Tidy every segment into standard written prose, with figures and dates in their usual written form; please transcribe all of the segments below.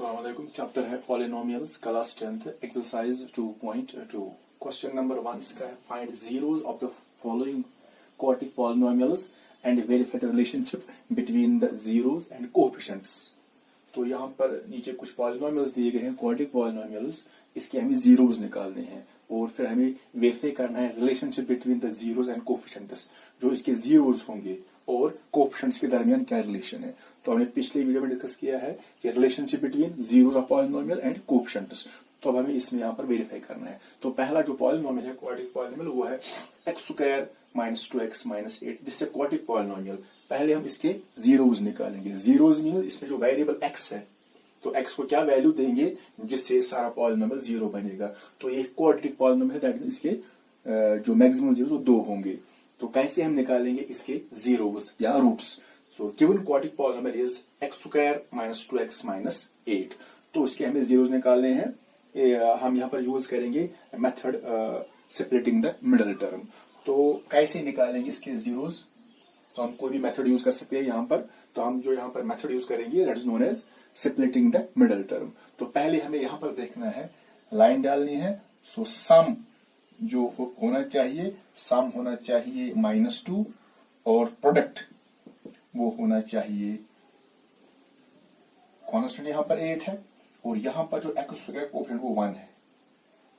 अस्सलाम वालेकुम। चैप्टर है polynomials, class 10th, exercise 2.2। Question number 1 इसका है find zeros of the following quadratic polynomials and verify the relationship between the zeros and coefficients. तो यहाँ पर नीचे कुछ पॉलिनोमियल्स दिए गए हैं, क्वाड्रेटिक पॉलिनोमियल्स, इसके हमें जीरोस निकालने हैं और फिर हमें वेरीफाई करना है relationship between the zeros and coefficients. जो इसके जीरोस होंगे और कोएफिशिएंट्स के दरमियान क्या रिलेशन है। तो हमने पिछले वीडियो में डिस्कस किया है कि relationship between zeros of polynomial and coefficients. तो अब हमें इसमें यहाँ पर वेरीफाई करना है। तो पहला जो पॉलिनोमियल है क्वाड्रेटिक पॉलिनोमियल वो है x² माइनस 2x माइनस 8, जिससे क्वाड्रेटिक पॉलिनोमियल। पहले हम इसके जीरोस निकालेंगे। जीरोस मीन इसमें जो वेरिएबल x है, तो x को क्या वैल्यू देंगे जिससे सारा पॉलिनोमियल जीरो बनेगा। तो ये क्वाड्रेटिक पॉलिनोमियल है, दैट मीन इसके जो मैक्सिमम जीरोस वो 2 होंगे। तो कैसे हम निकालेंगे इसके जीरोस या roots. So given quadratic polynomial is x² minus 2x minus 8। तो उसके हमें जीरोस निकालने हैं। हम यहाँ पर यूज करेंगे method splitting the middle term. तो कैसे निकालेंगे इसके जीरोस। तो हम कोई भी मेथड यूज कर सकते हैं यहाँ पर। तो हम जो यहाँ पर मेथड यूज करेंगे that is known as splitting the middle term. तो पहले हमें यहाँ पर देखना है, लाइन डालनी है। सो सम जो होना चाहिए, सम होना चाहिए -2 और प्रोडक्ट वो होना चाहिए कांस्टेंट। यहां पर 8 है और यहां पर जो x² कोएफिशिएंट वो 1 है,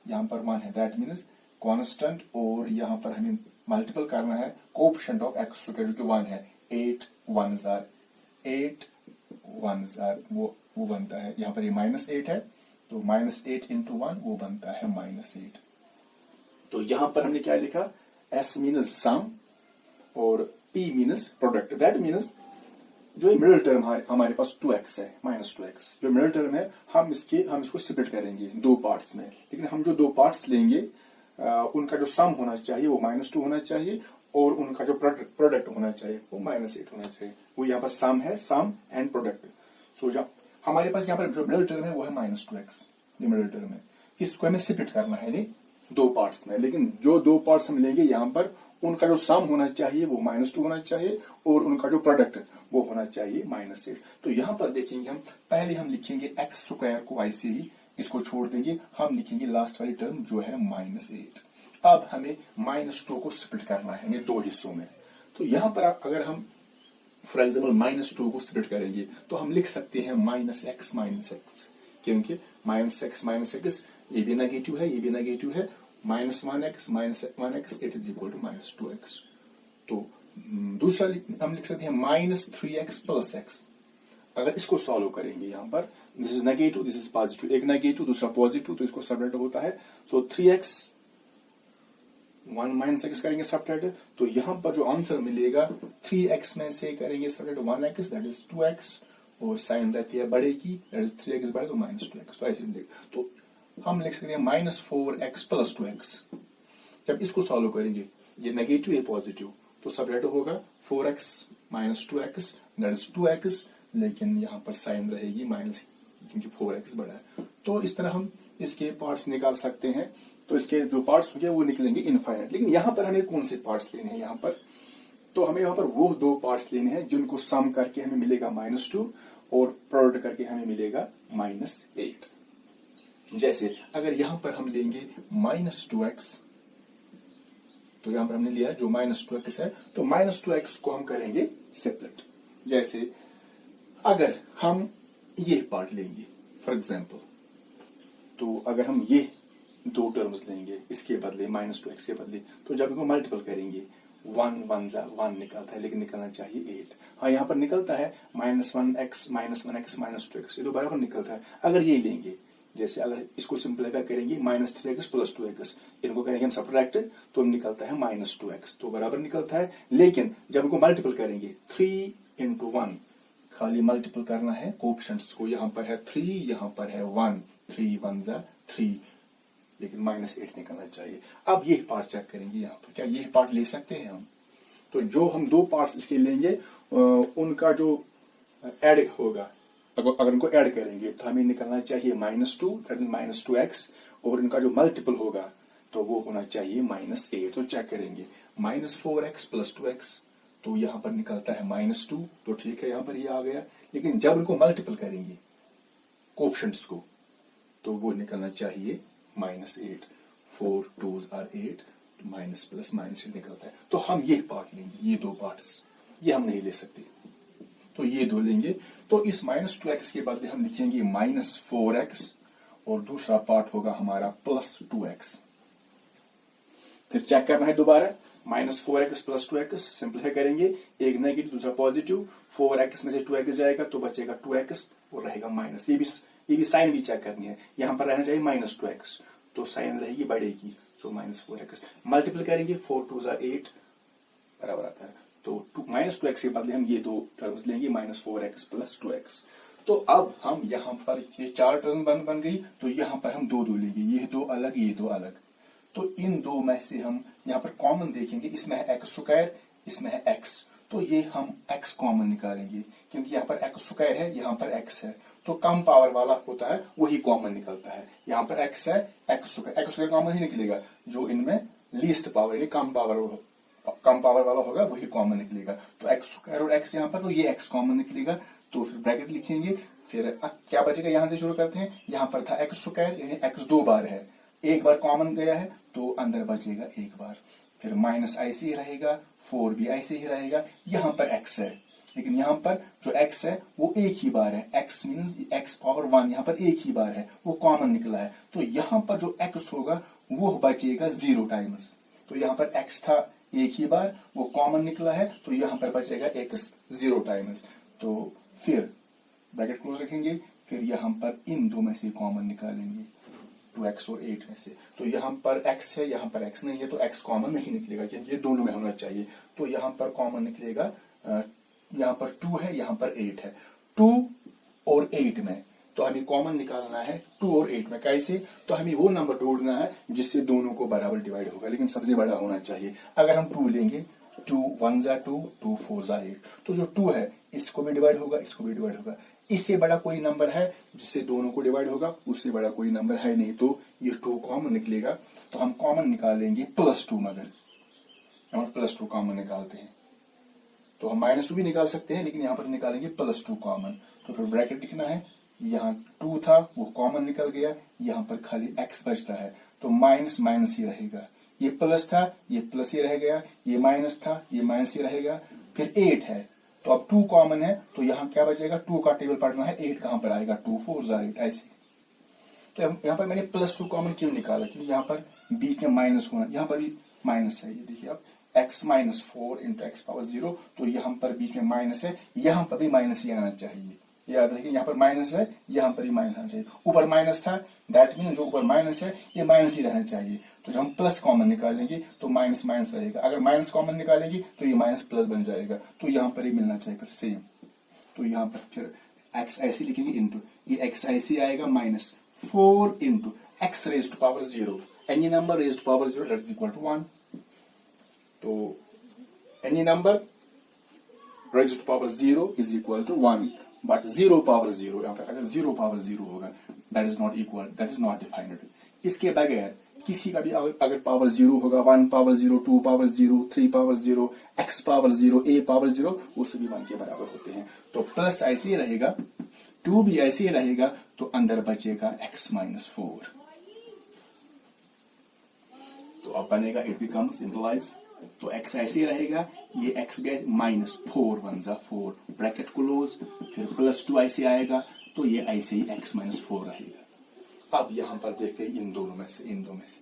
यहां पर 1 है, दैट मीन्स कांस्टेंट। और यहां पर हमें मल्टीपल करना है कोएफिशिएंट ऑफ x² जो कि 1 है। 8 1s are 8 1s are वो बनता है, यहां पर ये -8 है तो -8 into 1 वो बनता है -8। तो यहां पर हमने क्या लिखा, S मीनस सम और P मीनस प्रोडक्ट। दैट मीनस जो मिडिल टर्म हमारे पास 2x है, -2x जो मिडिल टर्म है, हम इसको स्प्लिट करेंगे 2 पार्ट्स में। लेकिन हम जो 2 पार्ट्स लेंगे उनका जो सम होना चाहिए वो -2 होना चाहिए और उनका जो प्रोडक्ट होना चाहिए वो -8 होना चाहिए। वो यहाँ पर सम है, सम एंड प्रोडक्ट। सो जब हमारे पास यहाँ पर जो मिडिल टर्म है वो है -2x, ये मिडिल टर्म है। इसको हमें स्प्लिट करना है 2 पार्ट्स में। लेकिन जो 2 पार्ट्स हम लेंगे यहाँ पर उनका जो सम होना चाहिए वो -2 होना चाहिए और उनका जो प्रोडक्ट वो होना चाहिए -8। तो यहाँ पर देखेंगे हम, पहले हम लिखेंगे x² को ऐसे ही इसको छोड़ देंगे, हम लिखेंगे लास्ट वाली टर्म जो है -8। अब हमें -2 को स्प्लिट करना है 2 हिस्सों में। तो यहाँ पर अगर हम फॉर एग्जाम्पल -2 को स्प्लिट करेंगे तो हम लिख सकते हैं -x, क्योंकि -x ये भी नेगेटिव है, ये भी नेगेटिव है। -1x -1x it is equal to -2x। तो दूसरा हम लिख सकते हैं -3x प्लस x। अगर इसको सॉल्व करेंगे यहाँ पर, this is negative, this is positive, एक नेगेटिव दूसरा पॉजिटिव, तो इसको सबट्रैक्ट होता है। सो 3x 1 -x करेंगे सबट्रैक्ट, तो यहाँ पर जो आंसर मिलेगा 3x में से करेंगे subtract 1x, that is 2x, और साइन रहती है बड़े की, दैट इज 3x बड़े तो -2x। तो ऐसे मिलेगा। तो हम लिख सकते हैं -4x प्लस 2x। जब इसको सॉल्व करेंगे, ये नेगेटिव ये पॉजिटिव, तो सबट्रैक्ट होगा 4x minus 2x, that is 2x, लेकिन यहाँ पर साइन रहेगी माइनस क्योंकि 4x बड़ा है। तो इस तरह हम इसके पार्ट्स निकाल सकते हैं। तो इसके जो पार्ट्स होंगे वो निकलेंगे इनफाइनाइट। लेकिन यहाँ पर हमें कौन से पार्ट्स लेने हैं यहाँ पर, तो हमें यहाँ पर वो 2 पार्ट्स लेने हैं जिनको सम करके हमें मिलेगा -2 और प्रोडक्ट करके हमें मिलेगा -8। जैसे अगर यहां पर हम लेंगे -2x, तो यहां पर हमने लिया जो -2x है, तो -2x को हम करेंगे सेपरेट। जैसे अगर हम ये पार्ट लेंगे फॉर एग्जांपल, तो अगर हम ये 2 टर्म्स लेंगे इसके बदले -2x के बदले, तो जब इनको मल्टीपल करेंगे 1 1 निकलता है, लेकिन निकलना चाहिए 8। हाँ यहाँ पर निकलता है -1x -1x -2x, ये तो बराबर निकलता है। अगर ये लेंगे, जैसे अगर इसको सिंप्लीफाई करेंगे -3x प्लस 2x, इनको करेंगे हम सबट्रैक्ट, तो निकलता है -2x, तो बराबर निकलता है। लेकिन जब इनको मल्टीपल करेंगे 3 into 1, खाली मल्टीपल करना है कोएफिशिएंट्स को, यहाँ पर है 3, यहाँ पर है 1, 3 1s are 3, लेकिन -8 निकलना चाहिए। अब ये पार्ट चेक करेंगे यहाँ पर, क्या ये पार्ट ले सकते हैं हम। तो जो हम 2 पार्ट्स इसके लेंगे उनका जो एड होगा, अगर उनको ऐड करेंगे तो हमें निकलना चाहिए -2, दैट मींस -2x, और इनका जो मल्टीपल होगा तो वो होना चाहिए -8। तो चेक करेंगे -4x प्लस 2x, तो यहाँ पर निकलता है -2, तो ठीक है यहाँ पर ये आ गया। लेकिन जब इनको मल्टीपल करेंगे कोफिशिएंट्स को, तो वो निकलना चाहिए -8। 4 2s are 8, minus plus minus निकलता है। तो हम ये पार्ट लेंगे, ये दो पार्ट्स, ये हम नहीं ले सकते, तो ये दो लेंगे। तो इस -2x के बदले हम लिखेंगे -4x और दूसरा पार्ट होगा हमारा +2x। फिर चेक करना है दोबारा, -4x + 2x सिंप्लीफाई करेंगे, एक नेगेटिव दूसरा पॉजिटिव, 4x में से 2x जाएगा तो बचेगा 2x और रहेगा माइनस। ये भी साइन भी चेक करनी है, यहां पर रहना चाहिए -2x, तो साइन रहेगी बढ़ेगी, सो -4x मल्टीपल करेंगे, 4 2s are 8 बराबर आता है। तो -2x के बदले हम ये दो टर्म्स लेंगे, -4x + 2x। तो अब हम यहाँ पर ये चार टर्म बन गई, तो यहाँ पर हम दो लेंगे, ये दो अलग, ये दो अलग। तो इन दो में से हम यहाँ पर कॉमन देखेंगे, इसमें है x², इसमें है x, तो ये हम x कॉमन निकालेंगे, क्योंकि यहाँ पर x² है, यहाँ पर x है, तो कम पावर वाला होता है वही कॉमन निकलता है। यहाँ पर x है, x² कॉमन ही निकलेगा, जो इनमें लीस्ट पावर यानी कम पावर वाला होगा वही कॉमन निकलेगा। तो x² और x यहाँ पर, तो ये x कॉमन निकलेगा, तो फिर ब्रैकेट लिखेंगे। फिर क्या बचेगा, यहां से शुरू करते हैं, यहाँ पर था x² यानी x 2 बार है, एक बार कॉमन गया है तो अंदर बचेगा एक बार। फिर माइनस ऐसे ही रहेगा, 4 भी ऐसे ही रहेगा, यहाँ पर x है, लेकिन यहाँ पर जो x है वो एक ही बार है, x मीन्स x पावर 1 यहाँ पर एक ही बार है, वो कॉमन निकला है। तो यहाँ पर जो x होगा वो बचेगा 0 टाइम्स। तो यहाँ पर x था एक ही बार, वो कॉमन निकला है, तो यहाँ पर बचेगा x 0 टाइम्स। तो फिर ब्रैकेट क्लोज रखेंगे, फिर यहाँ पर इन दो में से कॉमन निकालेंगे, 2x और 8 में से। तो यहाँ पर x है, यहाँ पर x नहीं है, तो x कॉमन नहीं निकलेगा, क्योंकि ये दोनों में होना चाहिए। तो यहाँ पर कॉमन निकलेगा, यहाँ पर 2 है, यहाँ पर 8 है, 2 और 8 में, तो हमें कॉमन निकालना है 2 और 8 में। कैसे, तो हमें वो नंबर ढूंढना है जिससे दोनों को बराबर डिवाइड होगा, लेकिन सबसे बड़ा होना चाहिए। अगर हम 2 लेंगे, 2 1s are 2, 2 4s are 8, तो जो 2 है इसको भी डिवाइड होगा, इसको भी डिवाइड होगा। इससे बड़ा कोई नंबर है जिससे दोनों को डिवाइड होगा, उससे बड़ा कोई नंबर है नहीं, तो ये 2 कॉमन निकलेगा। तो हम कॉमन निकालेंगे +2, मगर हम +2 कॉमन निकालते हैं, तो हम -2 भी निकाल सकते हैं, लेकिन यहाँ पर निकालेंगे +2 कॉमन। तो फिर ब्रैकेट लिखना है, यहाँ 2 था वो कॉमन निकल गया, यहाँ पर खाली x बचता है, तो माइनस माइनस ही रहेगा, ये प्लस था ये प्लस ही रह गया, ये माइनस था ये माइनस ही रहेगा। फिर 8 है, तो अब 2 कॉमन है, तो यहाँ क्या बचेगा, 2 का टेबल पढ़ना है, 8 कहां पर आएगा, 2 4s are 8 ऐसे। तो यहाँ पर मैंने +2 कॉमन क्यों निकाला, क्योंकि यहाँ पर बीच में माइनस होना, यहाँ पर भी माइनस है, ये देखिए आप x - 4 × x पावर 0, तो यहाँ पर बीच में माइनस है, यहाँ पर भी माइनस ही आना चाहिए, याद रखिए यहाँ पर माइनस है, यहाँ पर भी माइनस आना चाहिए। ऊपर माइनस था, दैट मीन जो ऊपर माइनस है ये माइनस ही रहना चाहिए। तो जब हम प्लस कॉमन निकालेंगे तो माइनस माइनस रहेगा, अगर माइनस कॉमन निकालेंगे तो ये माइनस प्लस बन जाएगा, तो यहाँ पर ही मिलना चाहिए फिर सेम। तो यहाँ पर फिर x ऐसे लिखेंगे इंटू, ये x ऐसे आएगा -4 into x raise to power 0, any number raise to power 0 that is equal to 1। तो any number raise to power 0 is equal to 1, but 0 power 0, यहाँ पर अगर 0 पावर 0 होगा that is not equal, that is not defined. इसके बगैर किसी का भी अगर पावर 0 होगा, 1 power 0, 2 power 0, 3 power 0, x power 0, a power 0, वो सभी 1 के बराबर होते हैं। तो प्लस ऐसे ही रहेगा, 2 भी ऐसे ही रहेगा, तो अंदर बचेगा x - 4। तो अब बनेगा, इट बिकम्स सिंपलाइज, तो x ऐसे ही रहेगा, ये x गया -4 1s are 4, ब्रैकेट क्लोज, फिर +2 ऐसे आएगा, तो ये ऐसे ही x - 4 रहेगा। अब यहां पर देखते हैं इन दो में से,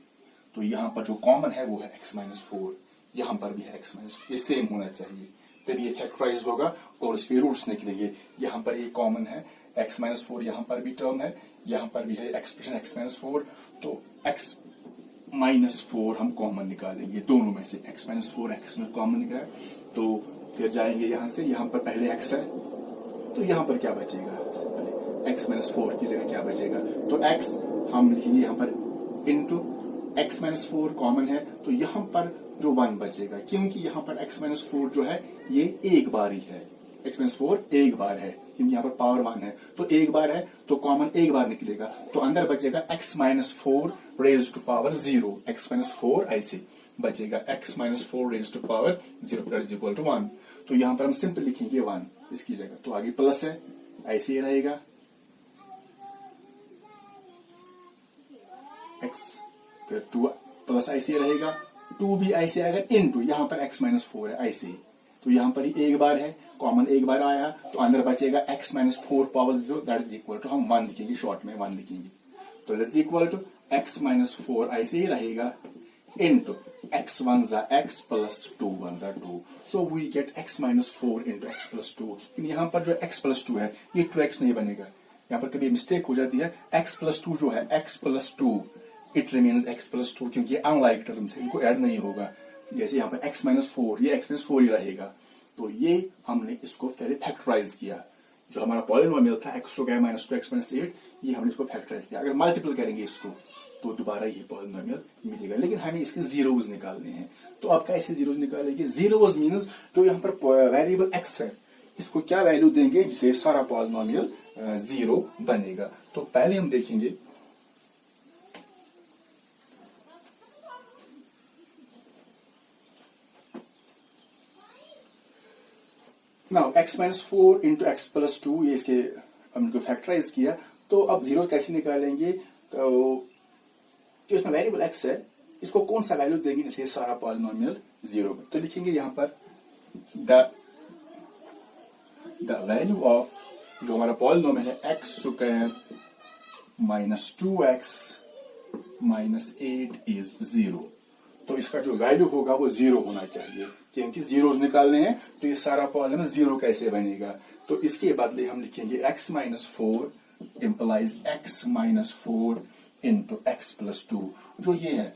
तो यहां पर जो कॉमन है वो है x - 4, यहां पर भी है x - ये सेम होना चाहिए, फिर ये फैक्टराइज होगा और इसके रूट्स निकलेंगे। यहां पर एक कॉमन है x - 4, यहां पर भी टर्म है, यहां पर भी है एक्सप्रेशन x - 4, तो x -4 हम कॉमन निकालेंगे दोनों में से, x - 4 x में कॉमन निकाले, तो फिर जाएंगे यहां से, यहां पर पहले x है, तो यहां पर क्या बचेगा, x - 4 की जगह क्या बचेगा, तो x हम लिखेंगे यहाँ पर इंटू x - 4 कॉमन है, तो यहाँ पर जो 1 बचेगा, क्योंकि यहाँ पर x - 4 जो है ये एक बार ही है, x - 4 एक बार है, क्योंकि यहाँ पर पावर 1 है, तो एक बार है, तो कॉमन एक बार निकलेगा, तो अंदर बचेगा x - 4 raise to power 0, x - 4 ऐसे बचेगा, x - 4 raise to power 0 that is equal to 1। तो यहाँ पर हम सिंपल लिखेंगे 1 इसकी जगह, तो आगे प्लस है ऐसे ही रहेगा, x, फिर 2 प्लस ऐसे रहेगा, 2 भी ऐसे आएगा इनटू, यहां पर x माइनस 4 है ऐसे, तो यहां पर ही एक बार है, कॉमन एक बार आया, तो अंदर बचेगा x minus 4 power 0, that is equal to, हम 1 लिखेंगे, शॉर्ट में 1 लिखेंगे, तो that is equal to x minus 4 ऐसे ही रहेगा इनटू x 1 जा x प्लस 2 1 जा 2, so we get x minus 4 into x plus 2। यहां पर जो x प्लस 2 है ये 2x नहीं बनेगा, यहां पर कभी मिस्टेक हो जाती है, x प्लस 2 जो है x plus 2 it remains x plus 2, क्योंकि अनलाइक टर्म्स है, इनको ऐड नहीं होगा, जैसे यहाँ पर x माइनस 4 ये x माइनस 4 ही रहेगा, तो ये हमने इसको पहले फैक्टराइज किया, जो हमारा पॉलिनोमियल था x हो गया माइनस 2 x माइनस 8, ये हमने इसको फैक्टराइज किया, अगर मल्टीपल करेंगे इसको तो दोबारा ये पॉलिनोमियल मिलेगा, लेकिन हमें इसके जीरोज निकालने हैं, तो आप कैसे जीरोज निकालेंगे, जीरोज मीन्स जो यहाँ पर वेरिएबल x है इसको क्या वैल्यू देंगे जिससे सारा पॉलिनोमियल जीरो बनेगा। तो पहले हम देखेंगे now x minus 4 into x plus 2, ये इसके हमने फैक्टराइज किया, तो अब जीरो कैसे निकालेंगे, तो जो इसमें वेरिएबल x है इसको कौन सा वैल्यू देंगे जिससे सारा पॉलिनोमियल जीरो, तो लिखेंगे यहां पर द वैल्यू ऑफ जो हमारा पॉलिनोमियल है x square minus 2x minus 8 is 0, तो इसका जो वैल्यू होगा वो 0 होना चाहिए, क्योंकि जीरोस निकालने हैं, तो ये सारा पॉलिनोमियल 0 कैसे बनेगा, तो इसके बदले हम लिखेंगे x minus 4 implies x minus 4 into x plus 2, जो ये है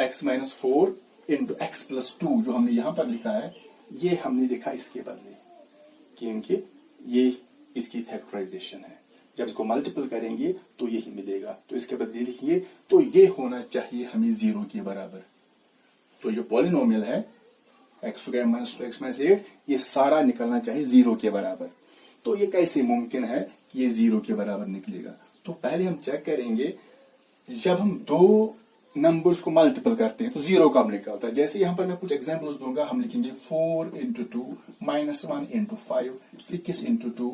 x minus 4 into x plus 2 जो हमने यहां पर लिखा है, ये हमने लिखा इसके बदले, क्योंकि ये इसकी फैक्टराइजेशन है, जब इसको मल्टीपल करेंगे तो यही मिलेगा, तो इसके बदले लिखिए, तो ये होना चाहिए हमें 0 के बराबर, तो जो पॉलिनोमियल है x square minus 2x minus 8 ये सारा निकलना चाहिए 0 के बराबर, तो ये कैसे मुमकिन है कि ये 0 के बराबर निकलेगा, तो पहले हम चेक करेंगे जब हम दो नंबर्स को मल्टीपल करते हैं तो 0 कब निकलता है, जैसे यहां पर मैं कुछ एग्जांपल्स दूंगा, हम लिखेंगे 4 into 2 minus 1 into 5 6 into 2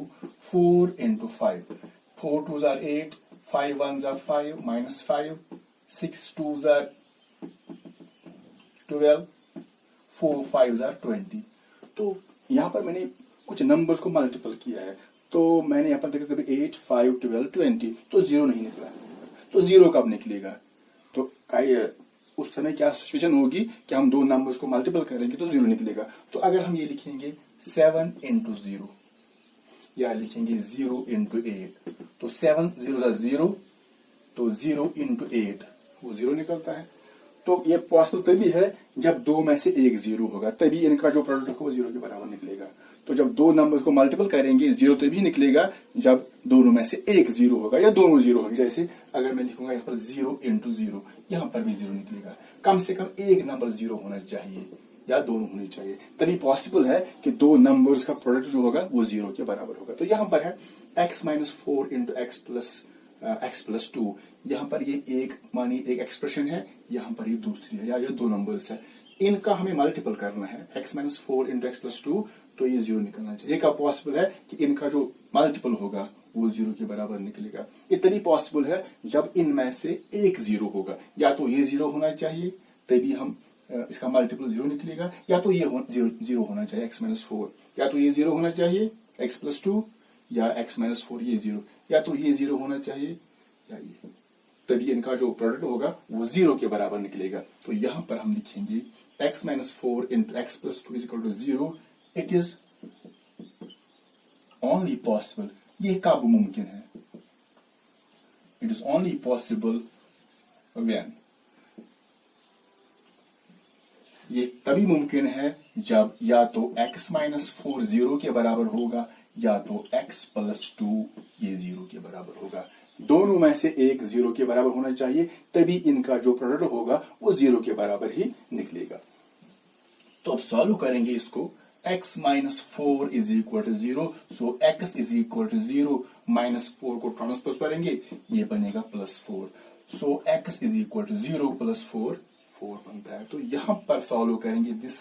4 into 5 4 2 jar 8 5 1 jar 5 minus 5 6 2 jar 12 4 5 jar 20, तो यहां पर मैंने कुछ नंबर्स को मल्टीपल किया है, तो मैंने यहां पर देखा कभी 8 5 12 20, तो 0 नहीं निकला, तो 0 कब निकलेगा, तो उस समय क्या सिचुएशन होगी कि हम दो नंबर्स को मल्टीपल करेंगे तो 0 निकलेगा, तो अगर हम ये लिखेंगे 7 इंटू 0 या लिखेंगे 0 इंटू 8, तो 7 0 0, तो 0 इंटू 8 वो 0 निकलता है, तो ये पॉसिबल तभी है जब दो में से एक 0 होगा, तभी इनका जो प्रोडक्ट होगा वो 0 के बराबर निकलेगा, तो जब दो नंबर्स को मल्टीपल करेंगे 0 तभी निकलेगा जब दोनों में से एक 0 होगा या दोनों 0 होंगे, जैसे अगर मैं लिखूंगा यहाँ पर 0 इंटू 0, यहाँ पर भी 0 निकलेगा, कम से कम एक नंबर 0 होना चाहिए या दोनों होने चाहिए, तभी पॉसिबल है कि दो नंबर्स का प्रोडक्ट जो होगा वो 0 के बराबर होगा, तो यहाँ पर है x minus 4 into x plus 2, यहाँ पर ये एक मानी एक एक्सप्रेशन है, यहाँ पर ये दूसरी है, या ये दो नंबर्स है, इनका हमें मल्टीपल करना है, x minus 4 into x plus 2, तो ये 0 निकलना चाहिए, ये कब पॉसिबल है कि इनका जो मल्टीपल होगा वो 0 के बराबर निकलेगा, ये तभी पॉसिबल है जब इनमें से एक 0 होगा, या तो ये 0 होना चाहिए तभी हम इसका मल्टीपल 0 निकलेगा, या तो ये 0 होना चाहिए x माइनस 4, या तो ये 0 होना चाहिए x प्लस 2, या x माइनस 4 ये 0, या तो ये 0 होना चाहिए या ये, तभी इनका जो प्रोडक्ट होगा वो 0 के बराबर निकलेगा, तो यहां पर हम लिखेंगे x minus 4 into x plus 2 is equal to 0, it is only possible, ये कब मुमकिन है, it is only possible when, ये तभी मुमकिन है जब या तो x माइनस 4 0 के बराबर होगा या तो x प्लस 2 ये 0 के बराबर होगा, दोनों में से एक 0 के बराबर होना चाहिए, तभी इनका जो प्रोडक्ट होगा वो 0 के बराबर ही निकलेगा। तो अब सॉल्व करेंगे इसको, x minus 4 is equal to 0, so x is equal to 0, minus 4 को ट्रांसपोज करेंगे ये बनेगा plus 4, so x is equal to 0 plus 4 बनता है, तो यहां पर सॉल्व करेंगे this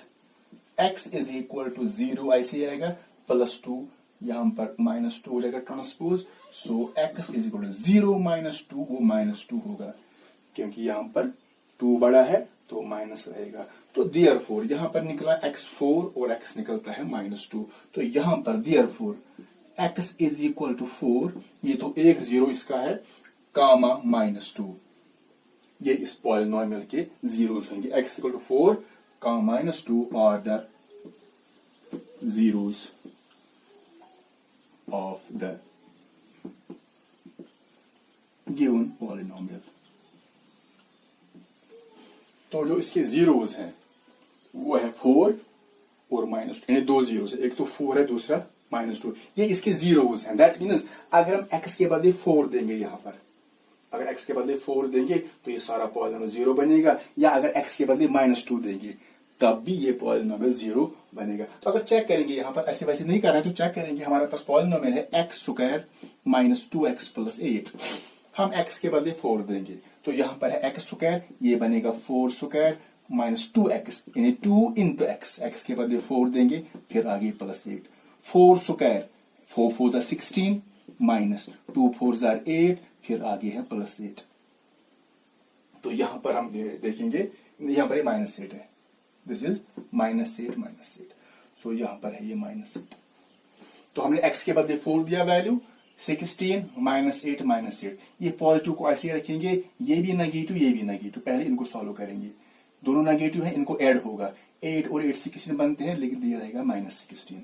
x is equal to 0 ऐसे आएगा, प्लस 2 यहां पर माइनस 2 हो जाएगा transpose, so x is equal to 0 minus 2 वो माइनस 2 होगा, क्योंकि यहां पर 2 बड़ा है तो माइनस रहेगा। तो देयरफॉर यहां पर निकला x4 और x निकलता है -2। तो यहां पर therefore x is equal to 4, ये तो एक जीरो इसका है, कामा -2, ये इस पॉलिनोमियल के जीरोस होंगे। x equal to 4 comma -2 are the zeros of the given polynomial। तो जो इसके जीरोस हैं वो है 4 और -2, यानी 2 जीरोस है, एक तो 4 है दूसरा -2, ये इसके जीरोस हैं। दैट मीन्स अगर हम x के बदले 4 देंगे, यहां पर अगर x के बदले 4 देंगे तो ये सारा पॉलिनोमियल 0 बनेगा, या अगर x के बदले -2 देंगे तब भी ये पॉलिनोमियल 0 बनेगा। तो अगर चेक करेंगे, यहां पर ऐसे वैसे नहीं कर रहे हैं, तो चेक करेंगे हमारे पास पॉलिनोमियल है x² - 2x + 8। हम x के बदले 4 देंगे तो यहां पर है x², ये बनेगा 4² - 2x, यानी 2 into x के बदले 4 देंगे, फिर आगे +8, 4², 4 4 16 माइनस 2 4 8, फिर आगे है +8। तो यहां पर हम देखेंगे, यहां पर -8 है, दिस इज -8। सो यहां पर है ये -8। तो हमने x के बदले 4 दिया वैल्यू, 16 -8 -8, ये पॉजिटिव को ऐसे रखेंगे, ये भी नेगेटिव ये भी नेगेटिव, पहले इनको सॉल्व करेंगे, दोनों नेगेटिव है, इनको ऐड होगा, 8 और 8 16 बनते हैं, लेकिन ये रहेगा -16।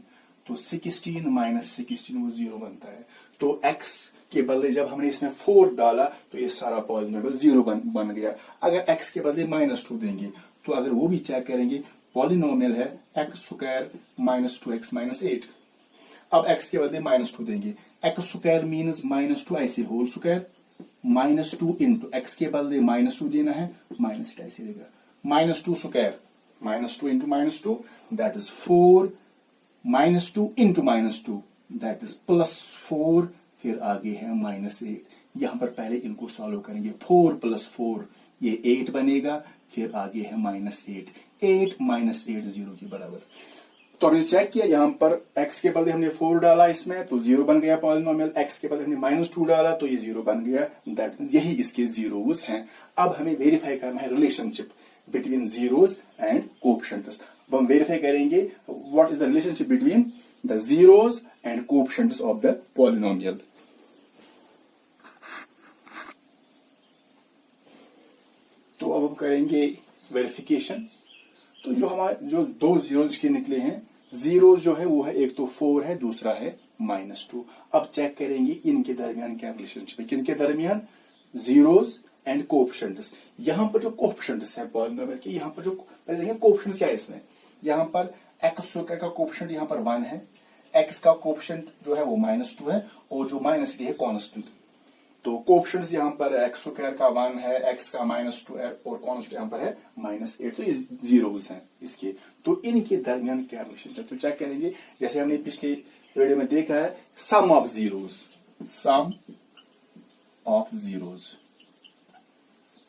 तो 16 -16 वो 0 बनता है। तो x के बदले जब हमने इसमें 4 डाला तो ये सारा पॉलिनोमियल 0 बन गया। अगर x के बदले -2 देंगे तो अगर वो भी चेक करेंगे, पॉलिनोमियल है x² - 2x - 8। अब x के बदले -2 देंगे, x² मीन्स -2 ऐसे होल स्क्वायर, -2 इंटू x के बदले -2 देना है, -8 ऐसे देगा, -2² -2 into -2 that is 4, -2 into -2 that is +4, फिर आगे है -8। यहां पर पहले इनको सॉल्व करेंगे, 4 + 4 ये 8 बनेगा, फिर आगे है -8, 8 -8 0 के बराबर। तो हमने चेक किया, यहां पर x के बदले हमने 4 डाला इसमें तो 0 बन गया पॉलिनोमियल, x के बदले हमने -2 डाला तो ये 0 बन गया, दैट मींस यही इसके जीरोस हैं। अब हमें वेरीफाई करना है relationship between zeros and coefficients. अब हम वेरीफाई करेंगे what is the relationship between the zeros and coefficients of the polynomial. तो अब हम करेंगे वेरिफिकेशन। तो जो हमारे जो 2 जीरोस के निकले हैं, जीरोस जो है वो है, एक तो 4 है, दूसरा है -2। अब चेक करेंगे इनके दरमियान क्या रिलेशनशिप है, किनके दरमियान, जीरोस एंड कोएफिशिएंट्स। यहां पर जो कोएफिशिएंट्स है पॉलिनोमियल के, यहां पर जो पहले देखें कोएफिशिएंट्स क्या है इसमें, यहां पर x² का कोएफिशिएंट यहां पर 1 है, x का कोएफिशिएंट जो है वो -2 है, और जो -8 है कांस्टेंट। तो कोएफिशिएंट्स यहां पर x² का 1 है, x का -2 है, और कांस्टेंट यहां पर है -8, तो ये जीरोस हैं इसके। तो इनके दरमियान क्या रिलेशनशिप, तो चेक करेंगे, जैसे हमने पिछले वीडियो में देखा है, सम ऑफ जीरोस,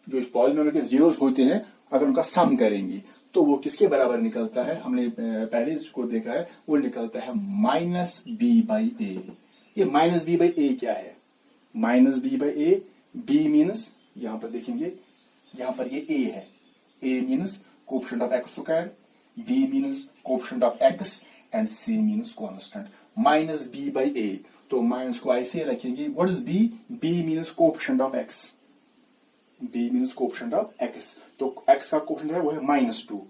जो इस पॉलिनोमियल के जीरोस होते हैं, अगर उनका सम करेंगे तो वो किसके बराबर निकलता है, हमने पहले इसको देखा है, वो निकलता है -b/a। ये -b/a क्या है, -b/a, b मीन्स यहां पर देखेंगे, यहां पर ये a है, a means coefficient of x², b means coefficient of x, and c means constant, -b/a। तो माइनस को ऐसे रखेंगे, what is b, b means coefficient of x, b means coefficient of x, तो x का coefficient है वो है -2,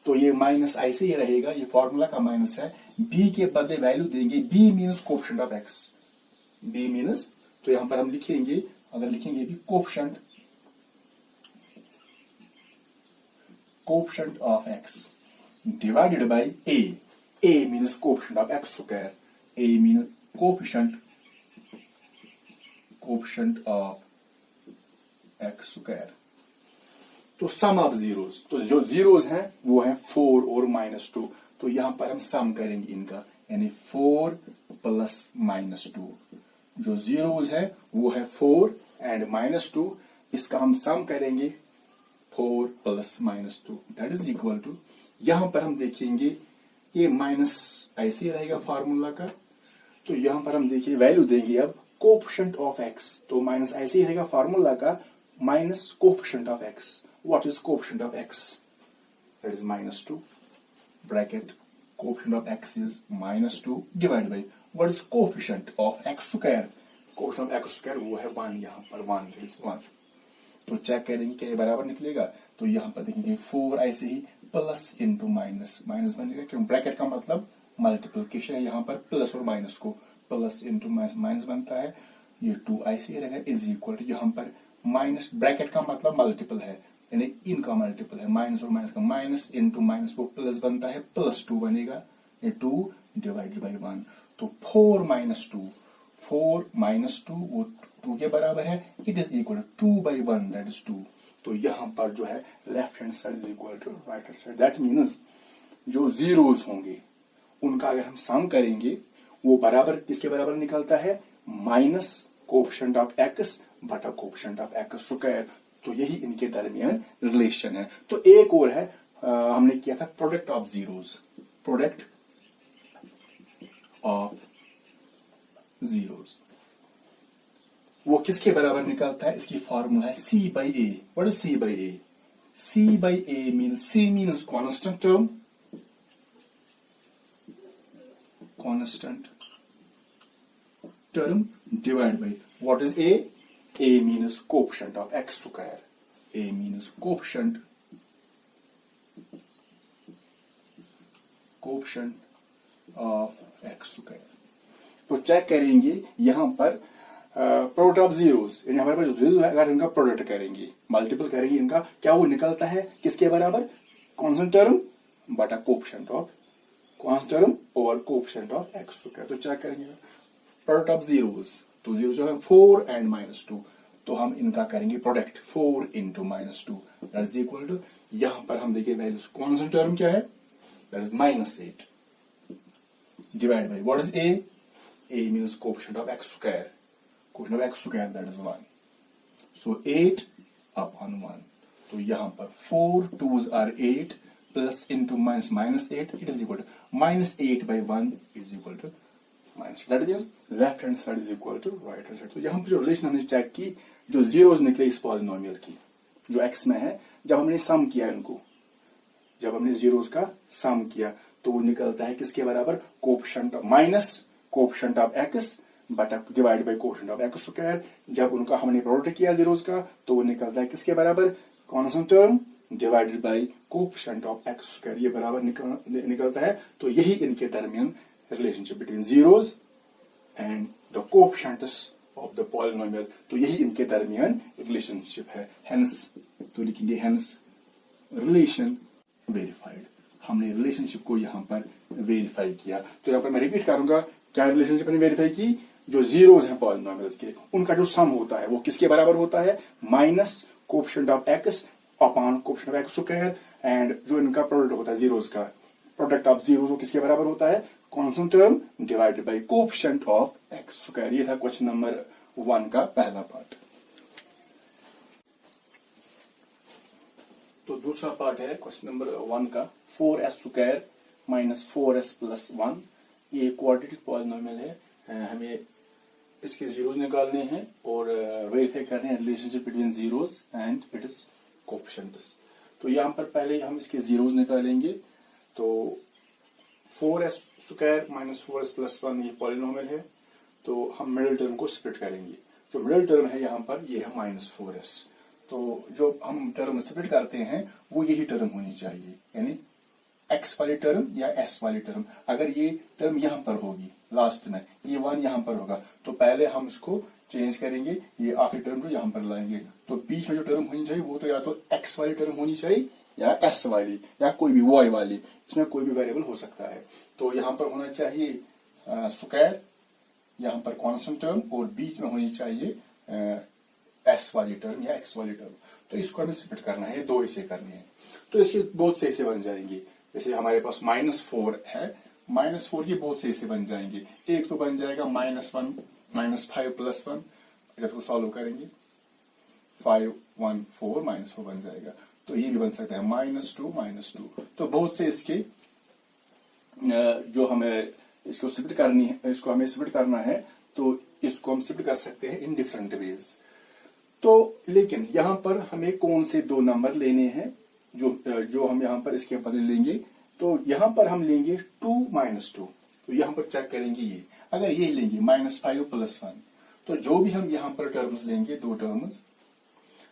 तो ये माइनस ऐसे ही रहेगा, ये फॉर्मूला का माइनस है, b के बदले वैल्यू देंगे, b means coefficient of x, b means, तो यहां पर हम लिखेंगे, अगर लिखेंगे भी coefficient of x divided by a means coefficient of x², a means coefficient of x²। तो सम ऑफ जीरोस, तो जो जीरोस हैं वो है 4 और -2, तो यहां पर हम सम करेंगे इनका, यानी 4 + -2, जो जीरोस है वो है 4 एंड -2, इसका हम सम करेंगे 4 + -2 दैट इज इक्वल टू, यहां पर हम देखेंगे ये माइनस ऐसे रहेगा फार्मूला का, तो यहां पर हम देखिए वैल्यू देंगे अब कोएफिशिएंट ऑफ x, तो माइनस ऐसे ही रहेगा फार्मूला का, minus coefficient of x. What is coefficient of x? That is -2. Bracket. Coefficient of x is -2 divided by what is coefficient of x square? Coefficient of x square वो है 1, यहाँ पर 1 is 1. तो check करेंगे क्या ये बराबर निकलेगा, तो यहाँ पर देखेंगे 4 ऐसे ही प्लस इंटू माइनस, माइनस बनेगा क्यों, ब्रैकेट का मतलब मल्टीप्लिकेशन है, यहाँ पर प्लस और माइनस को प्लस इंटू माइनस माइनस बनता है, ये 2 ऐसे ही रहेगा इज इक्वल टू यहाँ पर माइनस, ब्रैकेट का मतलब मल्टीपल है यानी इनका मल्टीपल है, माइनस और माइनस का माइनस इंटू माइनस वो प्लस बनता है, +2 बनेगा, ये 2 डिवाइडेड बाई 1, तो 4 - 2, 4 - 2 वो 2 के बराबर है, it is equal to 2/1 that is 2. तो यहाँ पर जो है left hand side is equal to right hand side. That means जो जीरोस होंगे उनका अगर हम सम करेंगे वो बराबर किसके बराबर निकलता है, माइनस कोएफिशिएंट ऑफ एक्स बटा कोएफिशिएंट ऑफ एक्स स्क्वायर. तो यही इनके दरमियान रिलेशन है. तो एक और है, हमने किया था product of zeros, product of zeros वो किसके बराबर निकलता है, इसकी फॉर्मूला है C/A. What is C/A? C/A means C means constant term, constant term divide by what is A? A means coefficient of x square. A means coefficient of x square. तो check करेंगे यहाँ पर product of zeros, यानी हमारे पास zero है, अगर इनका product करेंगे, मल्टीपल करेंगे इनका, क्या वो निकलता है किसके बराबर, कांस्टेंट टर्म बटा coefficient of, constant term over coefficient of x square. तो चेक करेंगे प्रोडक्ट ऑफ जीरोस, तो जीरो जो है 4 and -2, तो हम इनका करेंगे product 4 into -2 that is equal to, यहां पर हम देखिए वैल्यूज, कांस्टेंट टर्म क्या है, that is -8 divide by what is A? A means coefficient of x square, coefficient of x square that is 1, so 8/1. तो यहां पर 4 2s are 8 plus into minus -8, it is equal to -8/1 is equal to -2. That means left hand side is equal to right hand side. तो यहाँ पर जो relation हमने check की, जो जीरोस निकले इस पॉलिनोमियल की जो एक्स में है, जब हमने सम किया इनको, जब हमने जीरोस का सम किया तो वो निकलता है किसके बराबर, coefficient minus coefficient of x बटा divide by coefficient of x square. जब उनका हमने प्रोडक्ट किया जीरोस का तो वो निकलता है किसके बराबर, constant term divided by coefficient of x square, ये बराबर निकलता है. तो यही इनके दरमियान relationship between zeros and the coefficients of the polynomial. तो यही इनके दरमियान रिलेशनशिप है. hence तो लिखेंगे hence relation verified. हमने रिलेशनशिप को यहाँ पर वेरीफाई किया. तो यहाँ पर मैं रिपीट करूंगा, क्या रिलेशनशिप हमने वेरीफाई की, जो जीरोस हैं पॉलिनोमियल्स के, उनका जो सम होता है वो किसके बराबर होता है, minus coefficient of x upon coefficient of x square, and जो इनका प्रोडक्ट होता है जीरोस का, प्रोडक्ट ऑफ जीरोस वो किसके बराबर होता है, constant term divided by coefficient of x square. ये था क्वेश्चन नंबर 1 का पहला पार्ट. तो दूसरा पार्ट है क्वेश्चन नंबर 1 का, 4s square minus 4s plus 1. ये क्वाड्रेटिक पॉलिनोमियल है, हमें इसके जीरोस निकालने हैं और वेरीफाई करने हैं relationship between zeros and it is coefficients. तो यहाँ पर पहले हम इसके जीरोस निकालेंगे. तो 4s square minus 4s plus 1 ये पॉलिनोमियल है, तो हम मिडिल टर्म को स्प्लिट करेंगे. जो मिडिल टर्म है यहाँ पर ये है -4s. तो जो हम टर्म स्प्लिट करते हैं वो यही टर्म होनी चाहिए, यानी x वाली टर्म या s वाली टर्म. अगर ये टर्म यहाँ पर होगी लास्ट में, ये 1 यहाँ पर होगा, तो पहले हम इसको चेंज करेंगे, ये आखिरी टर्म को यहाँ पर लाएंगे. तो बीच में जो टर्म होनी चाहिए वो तो या तो x वाली टर्म होनी चाहिए या s वाली या कोई भी y वाली, इसमें कोई भी वेरिएबल हो सकता है. तो यहाँ पर होना चाहिए स्क्वायर, यहाँ पर कांस्टेंट टर्म, और बीच में होनी चाहिए s वाली टर्म या x वाली टर्म. तो इसको हमें स्प्लिट करना है, 2 हिस्से करने हैं. तो इसके बहुत से हिस्से बन जाएंगे. जैसे हमारे पास -4 है, -4 के बहुत से हिस्से बन जाएंगे. एक तो बन जाएगा -1 -5 प्लस 1, जब इसको सॉल्व करेंगे 5 1 4 -4 बन जाएगा. तो ये भी बन सकता है -2 तो बहुत से इसके जो हमें इसको स्प्लिट करनी है, इसको हमें स्प्लिट करना है, तो इसको हम स्प्लिट कर सकते हैं इन डिफरेंट वेज. तो लेकिन यहां पर हमें कौन से दो नंबर लेने हैं जो हम यहां पर इसके बदले लेंगे? तो यहां पर हम लेंगे 2 माइनस 2। तो यहां पर चेक करेंगे ये, अगर ये लेंगे -5 + 1, तो जो भी हम यहां पर टर्म्स लेंगे, दो टर्म्स,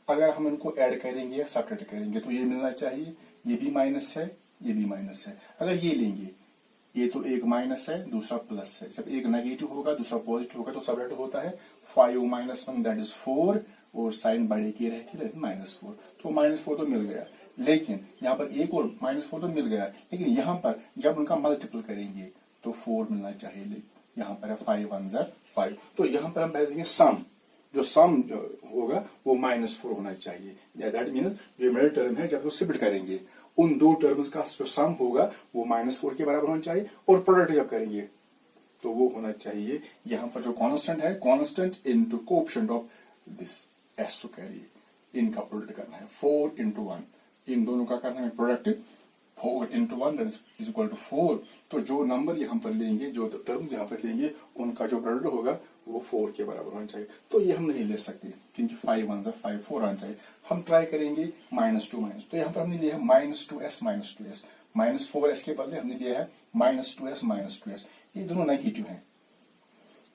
अगर हम इनको ऐड करेंगे या सब्ट्रैक्ट करेंगे तो ये मिलना चाहिए, ये भी माइनस है, ये भी माइनस है। अगर ये लेंगे, ये तो एक माइनस है, दूसरा प्लस है, जब एक नेगेटिव होगा दूसरा पॉजिटिव होगा तो सब्ट्रैक्ट होता है। 5 - 1 दैट इज 4, और साइन बढ़े की रहती है -4, तो -4 तो मिल गया। लेकिन यहाँ पर एक और -4 तो मिल गया, लेकिन यहाँ पर जब उनका मल्टीपल करेंगे तो 4 मिलना चाहिए। यहाँ पर है 5 × 1 = 5, तो यहाँ पर हम पहले देंगे सम, जो सम होगा वो -4 होना चाहिए। दैट मीन्स जो मिडिल टर्म है जब वो सिप्ट करेंगे, उन दो टर्म्स का जो सम होगा वो -4 के बराबर होना चाहिए, और प्रोडक्ट जब करेंगे तो वो होना चाहिए यहाँ पर जो कांस्टेंट है, constant into coefficient of this s to carry, इनका प्रोडक्ट करना है 4 × 1, इन दोनों का करना है product 4 × 1 that is equal to 4। तो जो नंबर यहाँ पर लेंगे, जो टर्म्स यहाँ पर लेंगे, उनका जो प्रोडक्ट होगा वो 4 के बराबर होना चाहिए। तो ये हम नहीं ले सकते क्योंकि 5 × 1 = 5, 4 आना चाहिए। हम ट्राई करेंगे -2 तो यहाँ पर हमने लिया है -2s -4s के बदले हमने लिया है -2s। ये दोनों नेगेटिव हैं,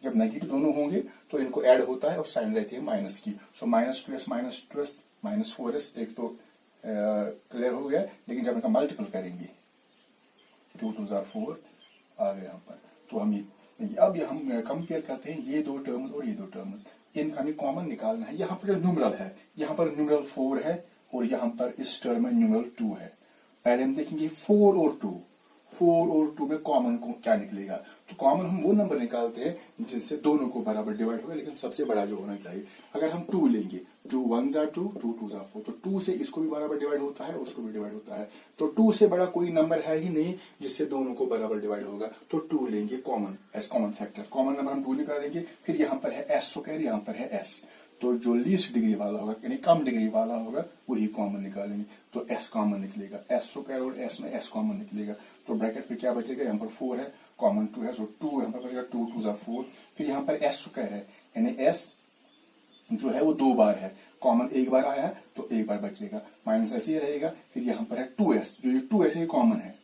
जब नेगेटिव दोनों होंगे तो इनको ऐड होता है और साइन रहती है माइनस की। सो -2s -4s एक तो क्लियर हो गया, लेकिन जब इनका मल्टीपल करेंगे 2 × 2 = 4 आ गया यहाँ पर। तो हम अब हम कंपेयर करते हैं ये दो टर्म्स और ये दो टर्म्स, इनका हमें कॉमन निकालना है। यहाँ पर जो न्यूमरल है, यहाँ पर न्यूमरल 4 है और यहाँ पर इस टर्म में न्यूमरल 2 है। पहले हम देखेंगे 4 और 2, 4 और 2 में कॉमन को क्या निकलेगा। तो कॉमन हम वो नंबर निकालते हैं जिनसे दोनों को बराबर डिवाइड होगा, लेकिन सबसे बड़ा जो होना चाहिए। अगर हम 2 लेंगे, 2 × 1 = 2, 2 × 2 = 4, तो 2 से इसको भी बराबर डिवाइड होता है, उसको भी डिवाइड होता है। तो 2 से बड़ा कोई नंबर है ही नहीं जिससे दोनों को बराबर डिवाइड होगा। तो 2 लेंगे common, as common factor, common number हम 2 निकालेंगे। फिर यहाँ पर है एस स्क्वायर, यहाँ पर है एस, तो जो लीस्ट डिग्री वाला होगा यानी कम डिग्री वाला होगा वही कॉमन निकालेंगे। तो एस कॉमन निकलेगा, एस स्क्वायर और एस में एस कॉमन निकलेगा। तो ब्रैकेट में क्या बचेगा, यहाँ पर 4 है, कॉमन 2 है, सो 2 यहाँ पर बचेगा, 2 × 2 = 4। फिर यहाँ पर एस स्क्वायर है, यानी एस जो है वो 2 बार है, कॉमन एक बार आया है तो एक बार बचेगा, माइनस ऐसे ही रहेगा। फिर यहाँ पर है 2s, जो ये 2s है कॉमन है,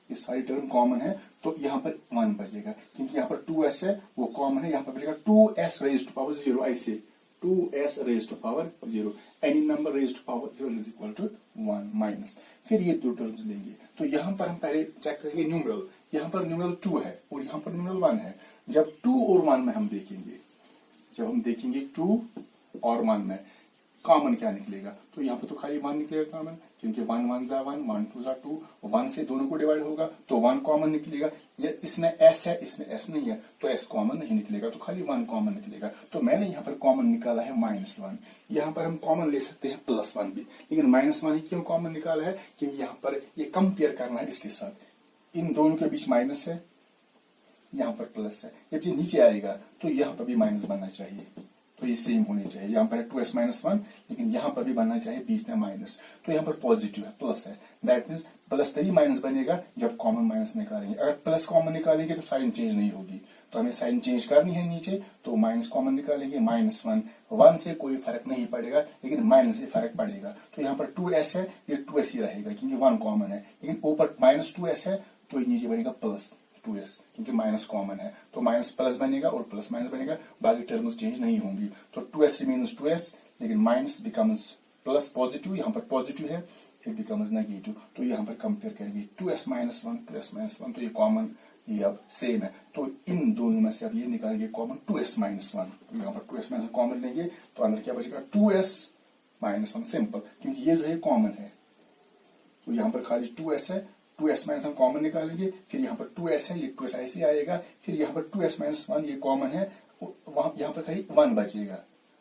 ये सारी टर्म कॉमन है, तो यहाँ पर 1 बचेगा, क्योंकि यहाँ पर 2s है वो कॉमन है। यहाँ पर बचेगा 2s⁻⁴ ऐसे 2s⁻⁴ any number ⁻⁴ is equal to 1 minus. फिर ये दो टर्म्स लेंगे, तो यहाँ पर हम पहले चेक करेंगे न्यूमरल, यहाँ पर न्यूमरल 2 है और यहाँ पर न्यूमरल 1 है। जब 2 और 1 में हम देखेंगे, जब हम देखेंगे 2 और 1 में कॉमन क्या निकलेगा, तो यहाँ पे तो खाली 1 निकलेगा कॉमन, क्योंकि 1 × 1 = 1, 1 × 2 = 2, 1 से दोनों को डिवाइड होगा तो 1 कॉमन निकलेगा। ये इसमें s है, इसमें s नहीं है, तो s कॉमन नहीं निकलेगा, तो खाली 1 कॉमन निकलेगा। तो मैंने यहाँ पर कॉमन निकाला है -1। यहाँ पर हम कॉमन ले सकते हैं +1 भी, लेकिन -1 ही क्यों कॉमन निकाला है, क्योंकि यहाँ पर ये कंपेयर करना है इसके साथ। इन दोनों के बीच माइनस है, यहाँ पर प्लस है, जब ये नीचे आएगा तो यहाँ पर भी माइनस बनना चाहिए, तो ये सेम होनी चाहिए। यहाँ पर है 2s - 1, लेकिन यहाँ पर भी बनना चाहिए बीच में माइनस, तो यहाँ पर पॉजिटिव है, प्लस है। दैट मीन्स प्लस तभी माइनस बनेगा जब कॉमन माइनस निकालेंगे। अगर प्लस कॉमन निकालेंगे तो साइन चेंज नहीं होगी, तो हमें साइन चेंज करनी है नीचे, तो माइनस कॉमन निकालेंगे, -1। 1 से कोई फर्क नहीं पड़ेगा, लेकिन माइनस से फर्क पड़ेगा। तो यहाँ पर 2s है, ये 2s ही रहेगा क्योंकि 1 कॉमन है, लेकिन ऊपर -2s है तो नीचे बनेगा +2s, क्योंकि माइनस कॉमन है, तो माइनस प्लस बनेगा और प्लस माइनस बनेगा, बाकी टर्म्स चेंज नहीं होंगी। तो 2s रिमेन्स 2s, लेकिन माइनस बिकम्स प्लस पॉजिटिव, यहाँ पर पॉजिटिव है, फिर बिकम्स नेगेटिव। तो यहाँ पर कंपेयर करेंगे 2s - 1, 2s - 1, तो ये कॉमन, ये अब सेम है। तो इन दोनों में से अब ये निकालेंगे कॉमन 2s - 1, तो यहाँ पर 2s - 1 कॉमन लेंगे तो अंदर क्या बचेगा, 2s - 1 सिंपल, क्योंकि ये जो है कॉमन है। तो यहाँ पर खाली 2s है, 2s - 1 कॉमन निकालेंगे, फिर यहाँ पर 2s है, ये 2s ऐसे आएगा, फिर यहाँ पर 2s - 1 ये कॉमन है, वहां यहाँ पर खाली 1 बचेगा।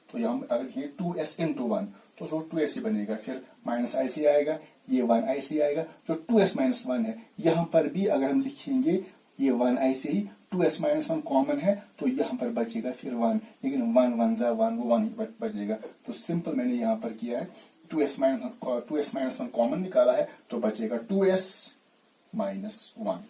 तो यहाँ अगर ये 2s × 1 तो 2s ही बनेगा, फिर माइनस ऐसे आएगा, ये 1 ऐसे आएगा। जो 2s - 1 है, यहाँ पर भी अगर हम लिखेंगे ये 1 ऐसे ही, 2s - 1 कॉमन है तो यहाँ पर बचेगा फिर 1, लेकिन 1 × 1 = 1, वो 1 ही बचेगा। तो सिंपल मैंने यहाँ पर किया है, 2s - 1 कॉमन निकाला है तो बचेगा 2s - 1।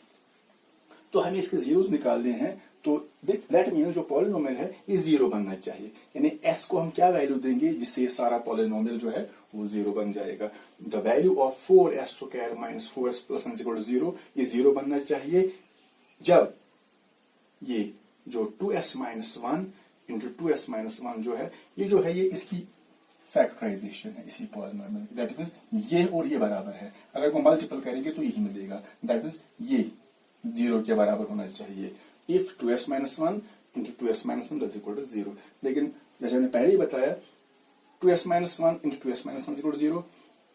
तो हमें इसके जीरोस निकालने हैं, तो दैट मीन्स जो पॉलिनोमियल है ये 0 बनना चाहिए, यानी s को हम क्या वैल्यू देंगे जिससे ये सारा पॉलिनोमियल जो है वो 0 बन जाएगा। The value of 4s square minus 4s plus 1 equal to 0, ये 0 बनना चाहिए जब ये जो 2s minus 1 into 2s minus 1 जो है ये इसकी फैक्टराइजेशन है इसी पॉलिनोमियल, दैट मीन्स ये और ये बराबर है, अगर को मल्टीपल करेंगे तो यही मिलेगा, दैट मीन्स ये 0 के बराबर होना चाहिए। If 2s minus 1 into 2s minus 1 is equal to 0, लेकिन जैसे हमने पहले ही बताया 2s minus 1 into 2s minus 1 is equal to 0,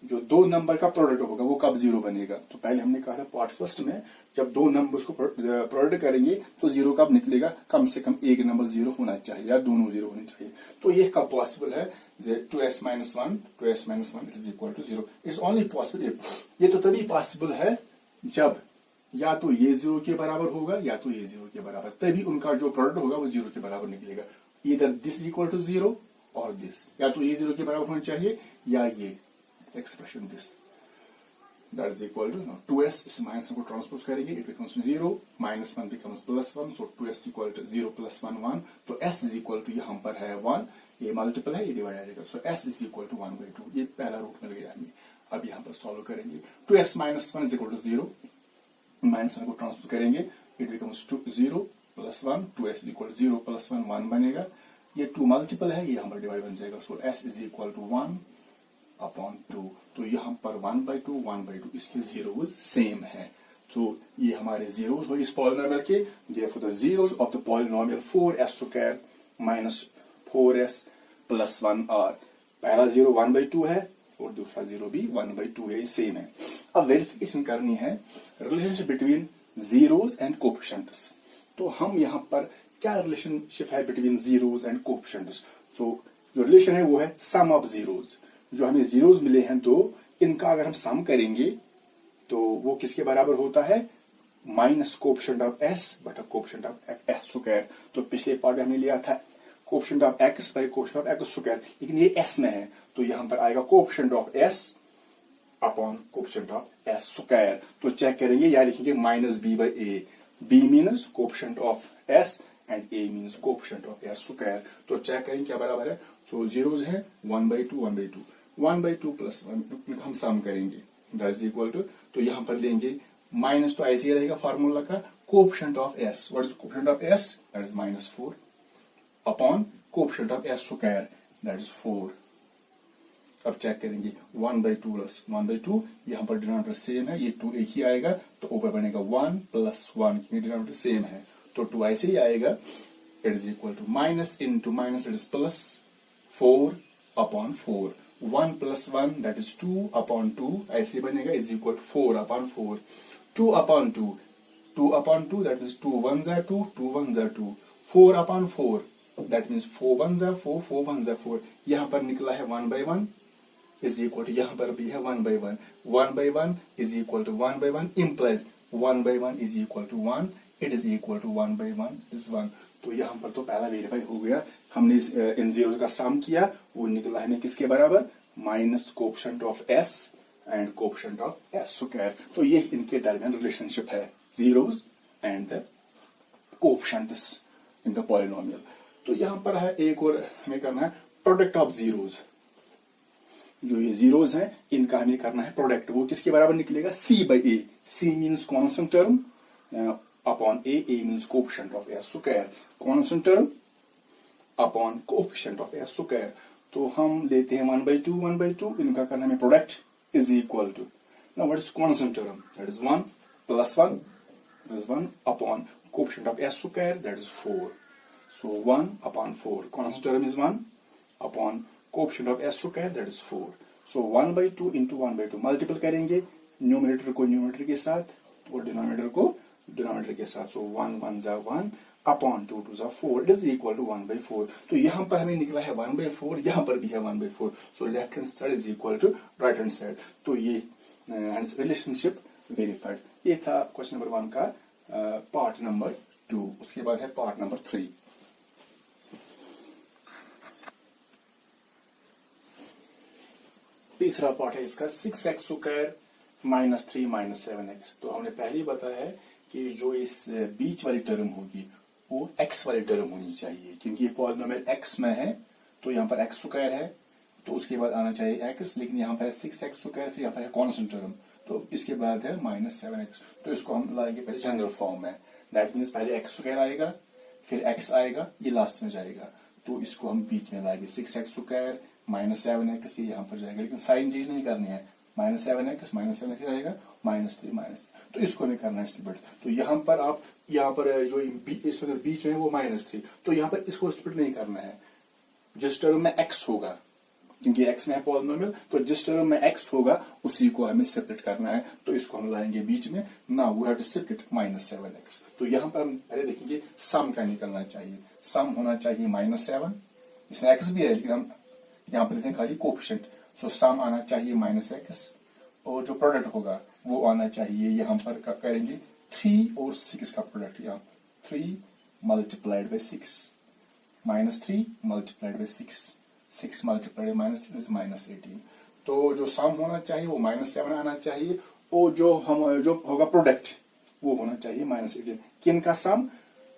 जो दो नंबर का प्रोडक्ट होगा वो कब 0 बनेगा, तो पहले हमने कहा था पार्ट फर्स्ट में जब दो नंबर्स को प्रोडक्ट करेंगे तो 0 कब निकलेगा, कम से कम एक नंबर 0 होना चाहिए या दोनों 0 होने चाहिए। तो ये कब पॉसिबल है, 2s minus 1 is equal to 0, it's only possible if, ये तो तभी पॉसिबल है जब या तो ये 0 के बराबर होगा या तो ये 0 के बराबर, तभी उनका जो प्रोडक्ट होगा वो 0 के बराबर निकलेगा। इधर दिस इज इक्वल टू 0 और दिस, या तो ये 0 के बराबर होना चाहिए या ये expression this, that is equal to 2s, इस माइनस को ट्रांसपोज करेंगे it becomes 0, minus 1 becomes plus 1, so 2s equal to 0 plus 1 1, तो s इज इक्वल टू यहाँ पर है 1, ये मल्टीपल है ये डिवाइड आ जाएगा, so s is equal to 1/2, ये पहला रूट मिल गया हमें। अब यहाँ पर सॉल्व करेंगे 2s minus 1 is equal to 0, minus 1 को ट्रांसफर करेंगे it becomes 0 plus 1, 2s equal 0 plus 1 1 बनेगा, ये 2 मल्टीपल है ये यहाँ पर डिवाइड बन जाएगा, so s is equal to 1 upon 2, तो यहाँ पर 1/2 इसके जीरोज सेम है, तो ये हमारे जीरोज हो इस पॉलिनोमियल के, therefore the zeros of the polynomial 4s square minus 4s plus 1 are, पहला 0 1/2 है और दूसरा 0 भी 1/2 है, सेम है। अब वेरिफिकेशन करनी है relationship between zeros and coefficients, तो हम यहाँ पर क्या रिलेशनशिप है बिटवीन जीरोज एंड कोफिशिएंट्स, सो जो रिलेशन है वो है सम ऑफ जीरोज, जो हमें जीरोज मिले हैं दो, इनका अगर हम सम करेंगे तो वो किसके बराबर होता है, माइनस कोफिशिएंट ऑफ s बटा कोफिशिएंट ऑफ s स्क्वायर। तो पिछले पार्ट में हमने लिया था coefficient of x by coefficient of x square, लेकिन ये s में है तो यहां पर आएगा coefficient of s upon coefficient of s square. तो चेक करेंगे या लिखेंगे minus b by a, b means coefficient of s and a means coefficient of s square. तो चेक करेंगे क्या बराबर है, तो जीरोज है 1/2 प्लस 1 हम सम करेंगे दैट इज इक्वल टू, तो यहां पर लेंगे माइनस, तो ऐसे ही रहेगा फार्मूला का, coefficient of s, what is coefficient of s, that is -4 upon coefficient of s square that is 4। अब चेक करेंगे 1/2 प्लस 1/2, यहां पर डिनोमिनेटर सेम है, ये 2 एक ही आएगा तो ऊपर बनेगा 1 प्लस 1, डिनोमिनेटर सेम है तो 2 ऐसे ही आएगा, it is equal to minus into minus it is plus 4 upon 4, 1 plus 1 that is 2 upon 2 ऐसे बनेगा is equal to 4 upon 4, 2 upon 2 that means 2 1s are 2, 2 1s are 2, 4 upon 4 that means 4 1s are 4, 4 1s are 4, यहां पर निकला है 1/1 is equal to, यहां पर भी है 1/1, 1/1 is equal to 1/1 implies 1/1 is equal to 1, it is equal to 1/1 is 1। तो यहां पर तो पहला वेरीफाई हो गया, हमने इन जीरोज का सम किया, वो निकला हमें किसके बराबर, minus coefficient of s and coefficient of s square. तो ये इनके दरमियान रिलेशनशिप है, zeros and the coefficients in the polynomial. तो यहां पर है एक और हमें करना है प्रोडक्ट ऑफ जीरोज, जो ये जीरोज हैं इनका हमें करना है प्रोडक्ट, वो किसके बराबर निकलेगा, c by a, c means constant term upon a means coefficient of s square, constant term upon coefficient of s square. तो हम लेते हैं 1/2, इनका करना है product is equal to, now what is constant term, that is 1 plus 1 is 1 upon coefficient of s square that is 4. So 1 upon 4. Constant term is 1 upon coefficient of s square that is 4. So 1/2 into 1/2 multiple करेंगे numerator को numerator के साथ और denominator को denominator के साथ. So 1 1s are 1 upon 2 2s are 4. It is equal to 1/4. तो यहाँ पर हमें निकला है 1/4, यहाँ पर भी है 1/4. So left hand side is equal to right hand side. तो ये रिलेशनशिप वेरीफाइड. ये था क्वेश्चन नंबर 1 का पार्ट नंबर 2. उसके बाद है पार्ट नंबर 3. तीसरा पार्ट है इसका 6x स्क्वायर -3 -7x. तो हमने पहले ही बताया है कि जो इस बीच वाली टर्म होगी वो x वाली टर्म होनी चाहिए, क्योंकि ये पॉलिनोमियल x में है तो यहाँ पर x स्क्वायर है, तो उसके बाद आना चाहिए x, लेकिन यहाँ पर है 6x स्क्वायर, फिर यहाँ पर है कॉन्स्टेंट टर्म, तो इसके बाद है -7x। तो इसको हम लाएंगे पहले जनरल फॉर्म में, दैट मीन्स पहले x स्क्वायर आएगा, फिर x आएगा, ये लास्ट में जाएगा, तो इसको हम बीच में लाएंगे 6x स्क्वायर -7x, ये यहाँ पर जाएगा, लेकिन साइन चेंज नहीं करनी है, -7x रहेगा, -3 तो इसको हमें करना है स्प्लिट। तो यहाँ पर आप यहाँ पर जो इस वक्त बीच में है वो -3, तो यहाँ पर इसको स्प्लिट नहीं करना है, जिस टर्म में x होगा, क्योंकि x में है पॉलिनोमियल, तो जिस टर्म में x होगा उसी को हमें सेपरेट करना है, तो इसको हम लाएंगे बीच में। Now we have to separate -7x। तो यहाँ पर हम पहले देखेंगे सम क्या निकलना चाहिए, सम होना चाहिए -7, इसमें x भी है लेकिन हम यहाँ पर देखें खाली कोफिशिएंट, सो सम आना चाहिए -x, और जो प्रोडक्ट होगा वो आना चाहिए, यहाँ पर करेंगे 3 और 6 का प्रोडक्ट, यहाँ 3 multiplied by 6 -3 multiplied by 6 multiplied by -3 -18। तो जो सम होना चाहिए वो -7 आना चाहिए, और जो होगा प्रोडक्ट वो होना चाहिए -18। किन का सम,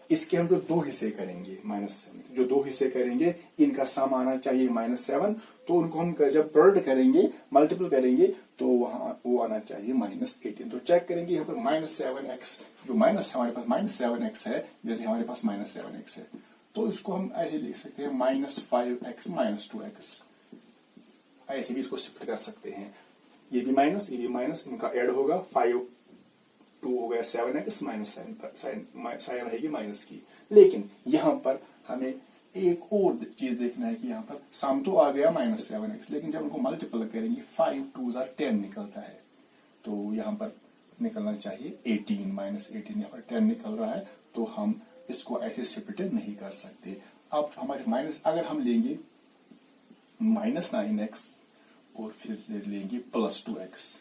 इसके हम जो दो हिस्से करेंगे -7, जो दो हिस्से करेंगे इनका सम आना चाहिए -7, तो उनको हम जब प्रोडक्ट करेंगे, मल्टीपल करेंगे, तो वहां वो आना चाहिए -18। तो चेक करेंगे यहाँ पर -7x, जो माइनस हमारे पास -7x है, जैसे हमारे पास -7x है, तो इसको हम ऐसे लिख सकते हैं -5x -2x, ऐसे भी इसको शिफ्ट कर सकते हैं, ये भी माइनस ये भी माइनस, इनका ऐड होगा 5 2 हो गया 7x माइनस साइन रहेगी माइनस की। लेकिन यहाँ पर हमें एक और चीज देखना है कि यहाँ पर सम तो आ गया -7x, लेकिन जब उनको मल्टीपल करेंगे 5 2 10 निकलता है, तो यहाँ पर निकलना चाहिए 18 -18, यहाँ पर 10 निकल रहा है, तो हम इसको ऐसे सेपरेट नहीं कर सकते। अब हमारे माइनस, अगर हम लेंगे -9x और फिर लेंगे +2x,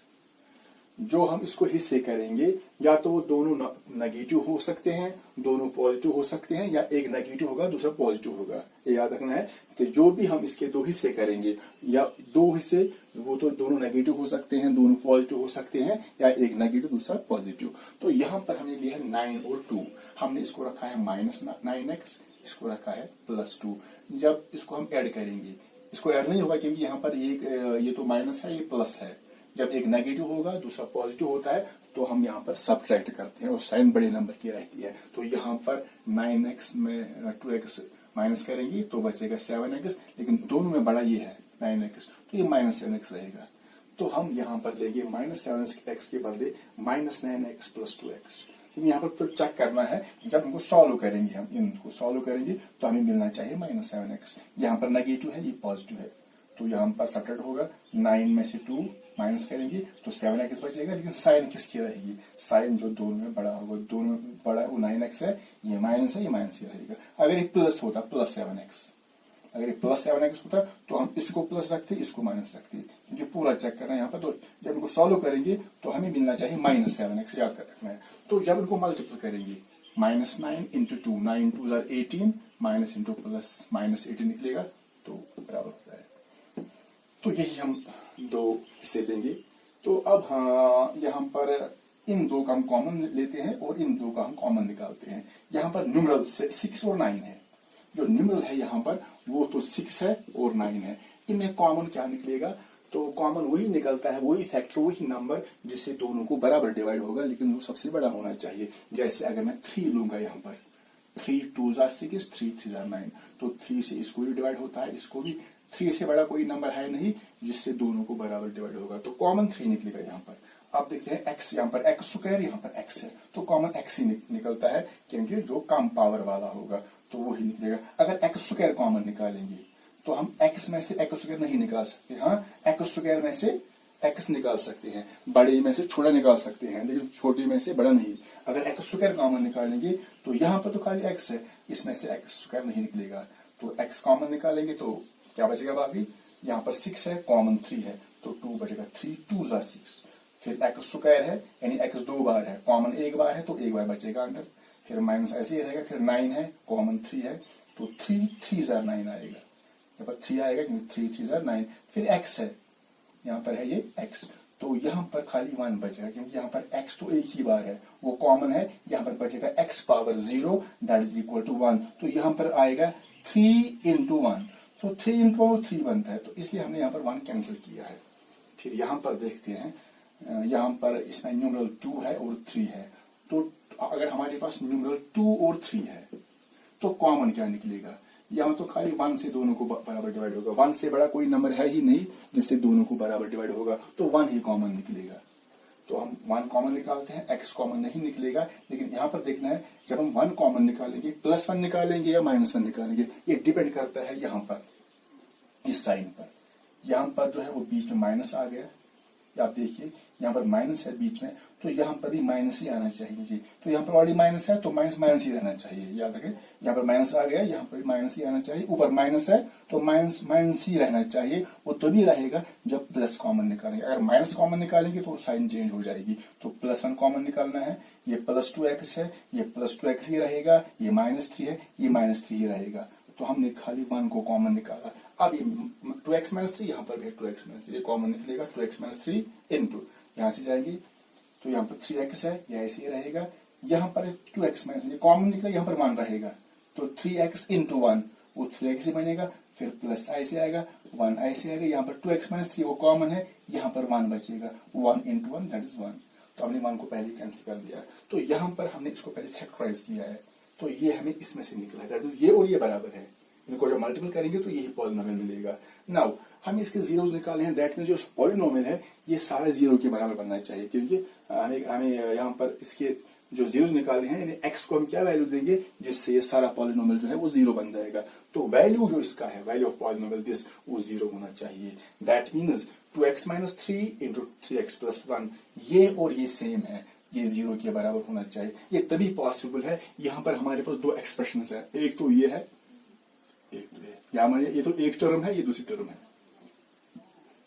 जो हम इसको हिस्से करेंगे, या तो वो दोनों नेगेटिव हो सकते हैं, दोनों पॉजिटिव हो सकते हैं, या एक नेगेटिव होगा दूसरा पॉजिटिव होगा, ये याद रखना है। तो जो भी हम इसके दो हिस्से करेंगे, या दो हिस्से, वो तो दोनों नेगेटिव हो सकते हैं, दोनों पॉजिटिव हो सकते हैं, या एक नेगेटिव दूसरा पॉजिटिव। तो यहाँ पर हमने लिया है 9 और 2, हमने इसको रखा है -9x, इसको रखा है +2। जब इसको हम ऐड करेंगे, इसको ऐड नहीं होगा क्योंकि यहाँ पर ये तो माइनस है, ये प्लस है, जब एक नेगेटिव होगा दूसरा पॉजिटिव होता है, तो हम यहाँ पर सब्ट्रैक्ट करते हैं और साइन बड़े नंबर की रहती है। तो यहाँ पर 9x में 2x माइनस करेंगे तो बचेगा 7x, लेकिन दोनों में बड़ा ये है 9x, तो ये -7x रहेगा। तो हम यहाँ पर लेंगे -7x के बदले -9x + 2x। यहाँ पर फिर चेक करना है, जब इनको सॉल्व करेंगे, हम इनको सॉल्व करेंगे तो हमें मिलना चाहिए -7x। यहाँ पर नेगेटिव है, ये पॉजिटिव है, तो यहाँ पर सब्ट्रैक्ट होगा, 9 में से 2 माइनस करेंगे तो 7x बचेगा, लेकिन साइन किसकी रहेगी, साइन जो दोनों में बड़ा होगा, दोनों बड़ा है वो 9x है, ये माइनस है, ये माइनस ही रहेगा। अगर ये प्लस होता +7x, अगर ये +7x होता तो हम इसको प्लस रखते, इसको माइनस रखते, क्योंकि पूरा चेक करना है यहाँ पर। तो जब इनको सॉल्व करेंगे तो हमें मिलना चाहिए -7x, याद कर रखना है। तो जब इनको मल्टीपल करेंगे, -9 × 2, 9 2 18, माइनस इंटू प्लस -18 निकलेगा, तो बराबर होता है। तो यही हम दो हिस्से लेंगे। तो अब हाँ, यहाँ पर इन दो का हम कॉमन लेते हैं और इन दो का हम कॉमन निकालते हैं। यहाँ पर न्यूमरल 6 और 9 है, जो न्यूमरल है यहाँ पर वो तो 6 है और 9 है, इनमें कॉमन क्या निकलेगा, तो कॉमन वही निकलता है, वही फैक्टर, वही नंबर जिससे दोनों को बराबर डिवाइड होगा, लेकिन वो सबसे बड़ा होना चाहिए। जैसे अगर मैं 3 लूंगा, यहाँ पर 3 2 6, 3 3 9, तो 3 से इसको भी डिवाइड होता है, इसको भी। 3 से बड़ा कोई नंबर है नहीं जिससे दोनों को बराबर डिवाइड होगा, तो कॉमन 3 निकलेगा यहाँ पर। आप देखते हैं x, यहाँ पर x स्क्वायर, यहाँ पर x है, तो कॉमन x ही निकलता है, क्योंकि जो कम पावर वाला होगा तो वो ही निकलेगा। अगर x स्क्वायर कॉमन निकालेंगे तो हम x में से x स्क्वायर नहीं निकाल सकते। हाँ, x स्क्वायर में से x निकाल सकते हैं, बड़े में से छोटा निकाल सकते हैं, लेकिन छोटे में से बड़ा नहीं। अगर x स्क्वायर कॉमन निकालेंगे तो यहाँ पर तो खाली x है, इसमें से x स्क्वायर नहीं निकलेगा, तो x कॉमन निकालेंगे तो क्या बचेगा बाकी, यहाँ पर 6 है, कॉमन 3 है, तो 2 बचेगा, 3 2 6। फिर x स्क्वायर है, यानी x 2 बार है, कॉमन 1 बार है, तो 1 बार बचेगा अंदर। फिर माइनस ऐसे ही रहेगा, फिर 9 है, कॉमन 3 है, तो 3 3 9 आएगा, यहाँ पर 3 आएगा, 3 3 9। फिर x है, यहाँ पर है ये x, तो यहाँ पर खाली 1 बचेगा, क्योंकि यहाँ पर x तो एक ही बार है, वो कॉमन है। यहाँ पर बचेगा x power 0 that is equal to 1। तो यहाँ पर आएगा 3 इंटू 1। सो 3 इंटू 1 3 बनता है, तो इसलिए हमने यहाँ पर 1 कैंसिल किया है। फिर यहाँ पर देखते हैं, यहाँ पर इसमें न्यूमरल 2 है और 3 है। तो अगर हमारे पास न्यूमरल 2 और 3 है तो कॉमन क्या निकलेगा? यहाँ तो खाली 1 से दोनों को बराबर डिवाइड होगा। 1 से बड़ा कोई नंबर है ही नहीं जिससे दोनों को बराबर डिवाइड होगा, तो 1 ही कॉमन निकलेगा। तो हम 1 कॉमन निकालते हैं, x कॉमन नहीं निकलेगा। लेकिन यहाँ पर देखना है, जब हम 1 कॉमन निकालेंगे, +1 निकालेंगे या -1 निकालेंगे, ये डिपेंड करता है यहाँ पर इस साइन पर। यहाँ पर जो है वो बीच में माइनस आ गया, आप देखिए यहाँ पर माइनस है बीच में, तो यहाँ पर भी माइनस ही आना चाहिए जी। तो यहाँ पर ऑलरेडी माइनस है, तो माइनस माइनस ही रहना चाहिए। याद रखें, यहाँ पर माइनस आ गया, यहाँ पर भी माइनस ही आना चाहिए। ऊपर माइनस है तो माइनस माइनस ही रहना चाहिए। वो तभी रहेगा जब प्लस कॉमन निकालेंगे। अगर माइनस कॉमन निकालेंगे तो साइन चेंज हो जाएगी। तो +1 कॉमन निकालना है, ये +2x है, ये +2x ही रहेगा, ये -3 है, ये -3 ही रहेगा। तो हमने खाली 1 को कॉमन निकाला। अब ये 2x - 3, यहाँ पर भी 2x - 3 ये कॉमन निकलेगा। 2x - 3 इंटू यहाँ से जाएगी, तो यहाँ पर 3x है, यह ऐसे ही रहेगा। यहाँ पर 2x - 3 कॉमन निकला, यहाँ पर 1 रहेगा, तो 3x इंटू 1 वो 3x ही बनेगा। फिर प्लस ऐसे आएगा, 1 ऐसे आएगा। यहाँ पर 2x - 3 वो कॉमन है, यहाँ पर 1 बचेगा। 1 इंटू 1 दैट इज 1। तो हमने 1 को पहले कैंसिल कर दिया। तो यहाँ पर हमने इसको पहले फैक्टराइज किया है, तो ये हमें इसमें से निकला है, दैट इज ये और ये बराबर है। इनको जब मल्टीपल करेंगे तो यही पॉलिनोमियल मिलेगा। नाउ हम इसके जीरोस निकाले हैं, दैट मीन जो पॉलिनोमियल है ये सारे 0 के बराबर बनना चाहिए, क्योंकि हमें यहाँ पर इसके जो जीरोस निकाले हैं, यानी x को हम क्या वैल्यू देंगे जिससे ये सारा पॉलिनोमियल जो है वो 0 बन जाएगा। तो वैल्यू जो इसका है, वैल्यू ऑफ पॉलिनोमियल दिस, वो 0 होना चाहिए। That means 2x - 3 into 3x + 1, ये और ये सेम है, ये 0 के बराबर होना चाहिए। ये तभी पॉसिबल है। यहाँ पर हमारे पास 2 एक्सप्रेशन है, एक तो ये है, एक तो ये तो एक टर्म है, ये दूसरी टर्म है।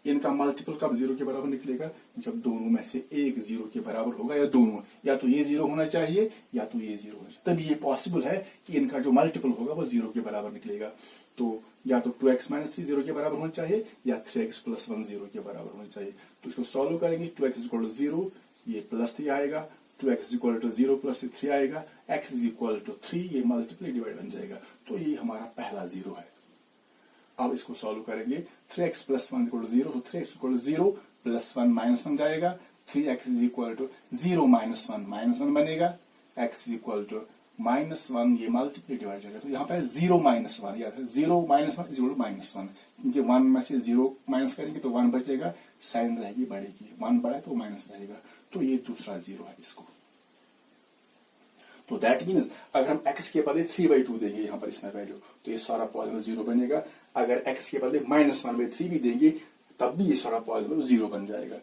इनका मल्टीपल कब 0 के बराबर निकलेगा? जब दोनों में से एक 0 के बराबर होगा, या दोनों, या तो ये 0 होना चाहिए या तो ये 0 होना चाहिए, तभी ये पॉसिबल है कि इनका जो मल्टीपल होगा वो 0 के बराबर निकलेगा। तो या तो 2x - 3 0 के बराबर होना चाहिए, या 3x + 1 0 के बराबर होना चाहिए। तो इसको सॉल्व करेंगे, 2x = 0, ये +3 आएगा, 2x = 0 + 3 आएगा, x = 3, ये मल्टीप्लाई डिवाइड बन जाएगा। तो ये हमारा पहला 0 है। अब इसको सॉल्व करेंगे, 3x + 1 = 0, तो 3x = 0 + 1 -1 जाएगा, 3x = 0 - 1 -1 बनेगा, x = -1, ये मल्टीप्लाई डिवाइड जाएगा। तो यहाँ पे 0 - 1, याद है 0 - 1 = -1, क्योंकि 1 में से 0 माइनस करेंगे तो 1 बचेगा, साइन रहेगी बड़े की, 1 बड़ा है तो माइनस रहेगा। तो ये दूसरा 0 है इसको। तो दैट मीन्स अगर हम x के बदले 3/2 देंगे यहाँ पर इसमें वैल्यू, तो ये सारा पॉलिनोमियल 0 बनेगा। अगर x के बदले -1/3 भी देंगे तब भी ये सारा पॉलिनोमियल 0 बन जाएगा।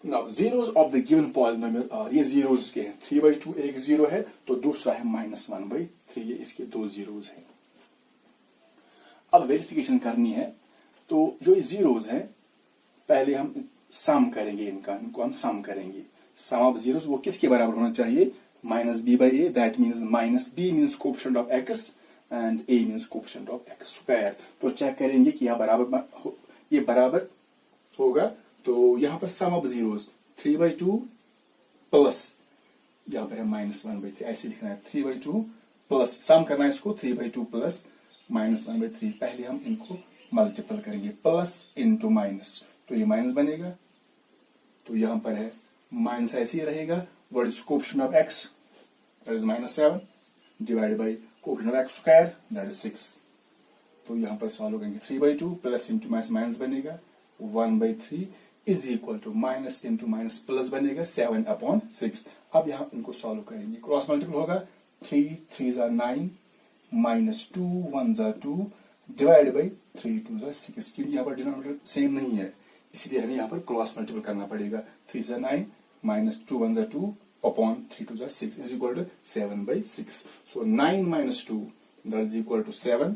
Now zeros of the given polynomial are, ये zeros के हैं, 3/2 एक 0 है, तो दूसरा है -1/3, ये इसके 2 zeros हैं। अब वेरिफिकेशन करनी है, तो जो zeros हैं पहले हम सम करेंगे, इनको हम सम करेंगे। सम ऑफ zeros वो किसके बराबर होना चाहिए? -b/a, that means -b means coefficient of x and a means coefficient of x square। तो चेक करेंगे कि ये बराबर होगा। तो यहाँ पर सम ऑफ zeros 3/2 प्लस, यहाँ पर है -1/3, ऐसे लिखना है, 3/2 प्लस, सम करना है इसको, 3/2 प्लस -1/3। पहले हम इनको मल्टीपल करेंगे, प्लस इंटू माइनस, तो ये माइनस बनेगा। तो यहाँ पर है माइनस ऐसे ही रहेगा। What is coefficient of x? That is -7 divided by coefficient of x square, that is 6। तो यहाँ पर सॉल्व करेंगे, 3/2 प्लस इंटू माइनस बनेगा 1/3 is equal to minus into minus plus बनेगा 7/6। अब यहाँ इनको सॉल्व करेंगे, क्रॉस मल्टीपल होगा, 3 3 are 9 -2 1 are 2 divide by 3 2 are 6, क्योंकि यहाँ पर डिनोमिनेटर सेम नहीं है, इसलिए हमें यहाँ पर क्रॉस मल्टीपल करना पड़ेगा। 3 are 9 -2 1 are 2 upon 3 2 are 6 is equal to 7/6। So 9 - 2 that is equal to 7